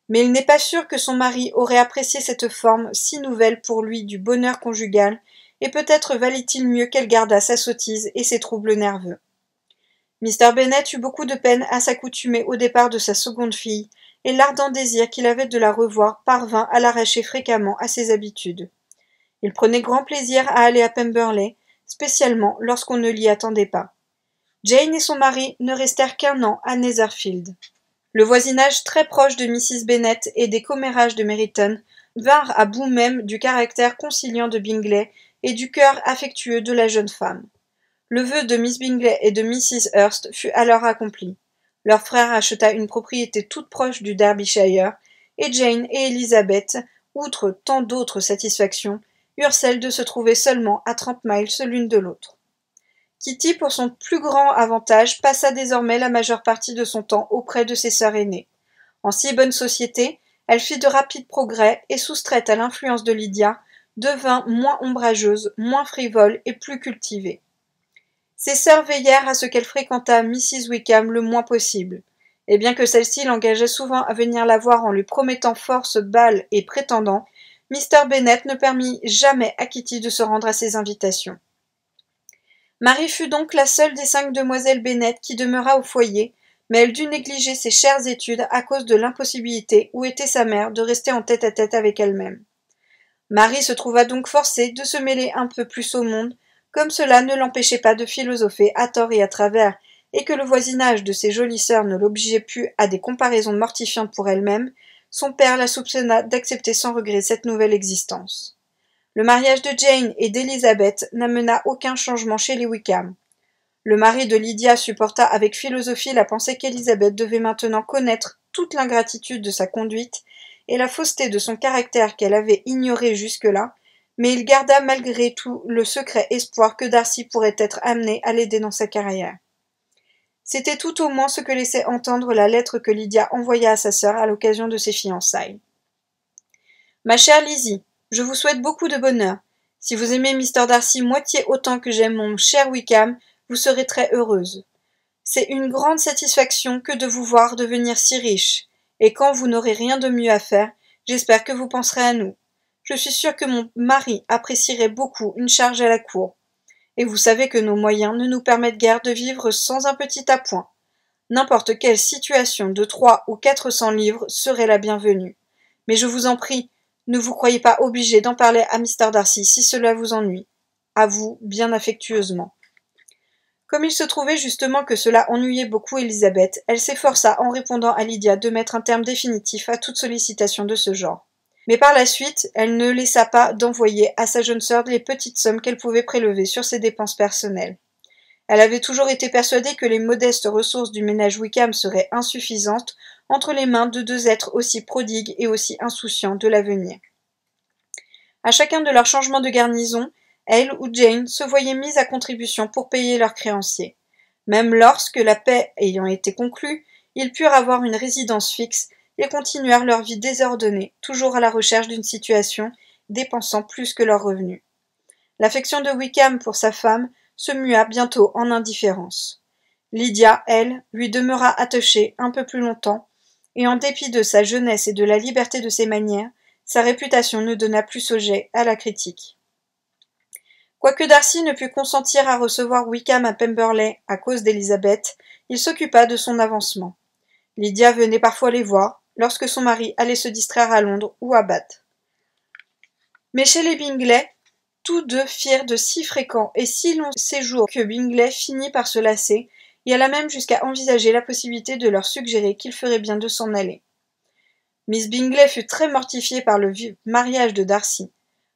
Mais il n'est pas sûr que son mari aurait apprécié cette forme si nouvelle pour lui du bonheur conjugal, et peut-être valait-il mieux qu'elle gardât sa sottise et ses troubles nerveux. Mr. Bennet eut beaucoup de peine à s'accoutumer au départ de sa seconde fille, et l'ardent désir qu'il avait de la revoir parvint à l'arracher fréquemment à ses habitudes. Il prenait grand plaisir à aller à Pemberley, spécialement lorsqu'on ne l'y attendait pas. Jane et son mari ne restèrent qu'1 an à Netherfield. Le voisinage très proche de Mrs. Bennet et des commérages de Meryton vinrent à bout même du caractère conciliant de Bingley et du cœur affectueux de la jeune femme. Le vœu de Miss Bingley et de Mrs. Hurst fut alors accompli. Leur frère acheta une propriété toute proche du Derbyshire, et Jane et Elizabeth, outre tant d'autres satisfactions, eurent celle de se trouver seulement à 30 miles l'une de l'autre. Kitty, pour son plus grand avantage, passa désormais la majeure partie de son temps auprès de ses sœurs aînées. En si bonne société, elle fit de rapides progrès et, soustraite à l'influence de Lydia, devint moins ombrageuse, moins frivole et plus cultivée. Ses sœurs veillèrent à ce qu'elle fréquentât Mrs. Wickham le moins possible, et bien que celle-ci l'engageait souvent à venir la voir en lui promettant force bals et prétendants, Mr. Bennet ne permit jamais à Kitty de se rendre à ses invitations. Marie fut donc la seule des 5 demoiselles Bennet qui demeura au foyer, mais elle dut négliger ses chères études à cause de l'impossibilité où était sa mère de rester en tête-à-tête avec elle-même. Marie se trouva donc forcée de se mêler un peu plus au monde, comme cela ne l'empêchait pas de philosopher à tort et à travers, et que le voisinage de ses jolies sœurs ne l'obligeait plus à des comparaisons mortifiantes pour elle-même, son père la soupçonna d'accepter sans regret cette nouvelle existence. Le mariage de Jane et d'Elizabeth n'amena aucun changement chez les Wickham. Le mari de Lydia supporta avec philosophie la pensée qu'Elizabeth devait maintenant connaître toute l'ingratitude de sa conduite et la fausseté de son caractère qu'elle avait ignoré jusque-là, mais il garda malgré tout le secret espoir que Darcy pourrait être amené à l'aider dans sa carrière. C'était tout au moins ce que laissait entendre la lettre que Lydia envoya à sa sœur à l'occasion de ses fiançailles. « Ma chère Lizzie, je vous souhaite beaucoup de bonheur. Si vous aimez Mr. Darcy moitié autant que j'aime mon cher Wickham, vous serez très heureuse. C'est une grande satisfaction que de vous voir devenir si riche, et quand vous n'aurez rien de mieux à faire, j'espère que vous penserez à nous. Je suis sûre que mon mari apprécierait beaucoup une charge à la cour. Et vous savez que nos moyens ne nous permettent guère de vivre sans un petit appoint. N'importe quelle situation de 300 ou 400 livres serait la bienvenue. Mais je vous en prie, ne vous croyez pas obligé d'en parler à Mr. Darcy si cela vous ennuie. À vous, bien affectueusement. » Comme il se trouvait justement que cela ennuyait beaucoup Elizabeth, elle s'efforça en répondant à Lydia de mettre un terme définitif à toute sollicitation de ce genre. Mais par la suite, elle ne laissa pas d'envoyer à sa jeune sœur les petites sommes qu'elle pouvait prélever sur ses dépenses personnelles. Elle avait toujours été persuadée que les modestes ressources du ménage Wickham seraient insuffisantes entre les mains de 2 êtres aussi prodigues et aussi insouciants de l'avenir. À chacun de leurs changements de garnison, elle ou Jane se voyaient mises à contribution pour payer leurs créanciers. Même lorsque, la paix ayant été conclue, ils purent avoir une résidence fixe, ils continuèrent leur vie désordonnée, toujours à la recherche d'une situation, dépensant plus que leurs revenus. L'affection de Wickham pour sa femme se mua bientôt en indifférence. Lydia, elle, lui demeura attachée un peu plus longtemps, et en dépit de sa jeunesse et de la liberté de ses manières, sa réputation ne donna plus sujet à la critique. Quoique Darcy ne pût consentir à recevoir Wickham à Pemberley à cause d'Elizabeth, il s'occupa de son avancement. Lydia venait parfois les voir, lorsque son mari allait se distraire à Londres ou à Bath. Mais chez les Bingley, tous deux firent de si fréquents et si longs séjours que Bingley finit par se lasser, et alla même jusqu'à envisager la possibilité de leur suggérer qu'il ferait bien de s'en aller. Miss Bingley fut très mortifiée par le mariage de Darcy,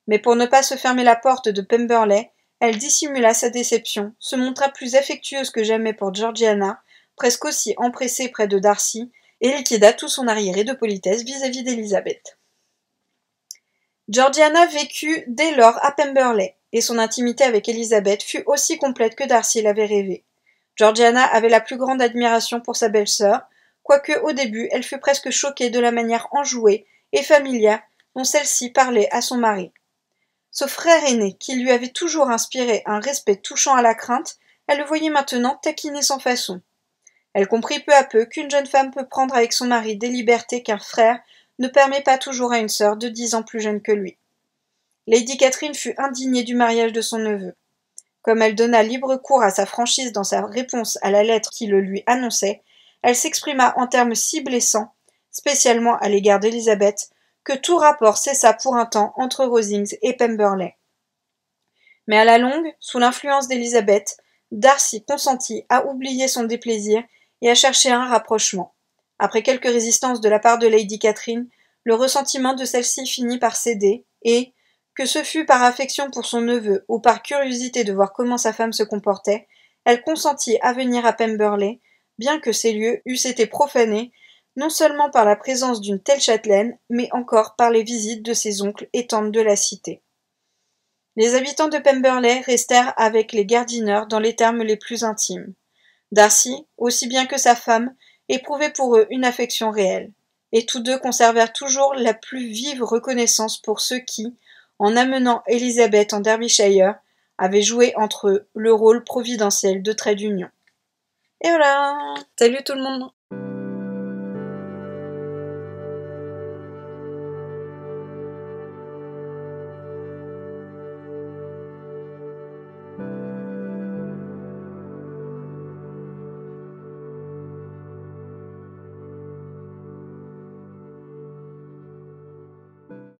mais pour ne pas se fermer la porte de Pemberley, elle dissimula sa déception, se montra plus affectueuse que jamais pour Georgiana, presque aussi empressée près de Darcy, et liquida tout son arriéré de politesse vis-à-vis d'Elizabeth. Georgiana vécut dès lors à Pemberley, et son intimité avec Elizabeth fut aussi complète que Darcy l'avait rêvé. Georgiana avait la plus grande admiration pour sa belle-sœur, quoique au début elle fut presque choquée de la manière enjouée et familière dont celle-ci parlait à son mari. Ce frère aîné, qui lui avait toujours inspiré un respect touchant à la crainte, elle le voyait maintenant taquiner sans façon. Elle comprit peu à peu qu'une jeune femme peut prendre avec son mari des libertés qu'un frère ne permet pas toujours à une sœur de 10 ans plus jeune que lui. Lady Catherine fut indignée du mariage de son neveu. Comme elle donna libre cours à sa franchise dans sa réponse à la lettre qui le lui annonçait, elle s'exprima en termes si blessants, spécialement à l'égard d'Elizabeth, que tout rapport cessa pour un temps entre Rosings et Pemberley. Mais à la longue, sous l'influence d'Elizabeth, Darcy consentit à oublier son déplaisir et à chercher un rapprochement. Après quelques résistances de la part de Lady Catherine, le ressentiment de celle-ci finit par céder, et, que ce fût par affection pour son neveu ou par curiosité de voir comment sa femme se comportait, elle consentit à venir à Pemberley, bien que ces lieux eussent été profanés, non seulement par la présence d'une telle châtelaine, mais encore par les visites de ses oncles et tantes de la cité. Les habitants de Pemberley restèrent avec les Gardiner dans les termes les plus intimes. Darcy, aussi bien que sa femme, éprouvait pour eux une affection réelle, et tous deux conservèrent toujours la plus vive reconnaissance pour ceux qui, en amenant Élisabeth en Derbyshire, avaient joué entre eux le rôle providentiel de trait d'union. Et voilà! Salut tout le monde!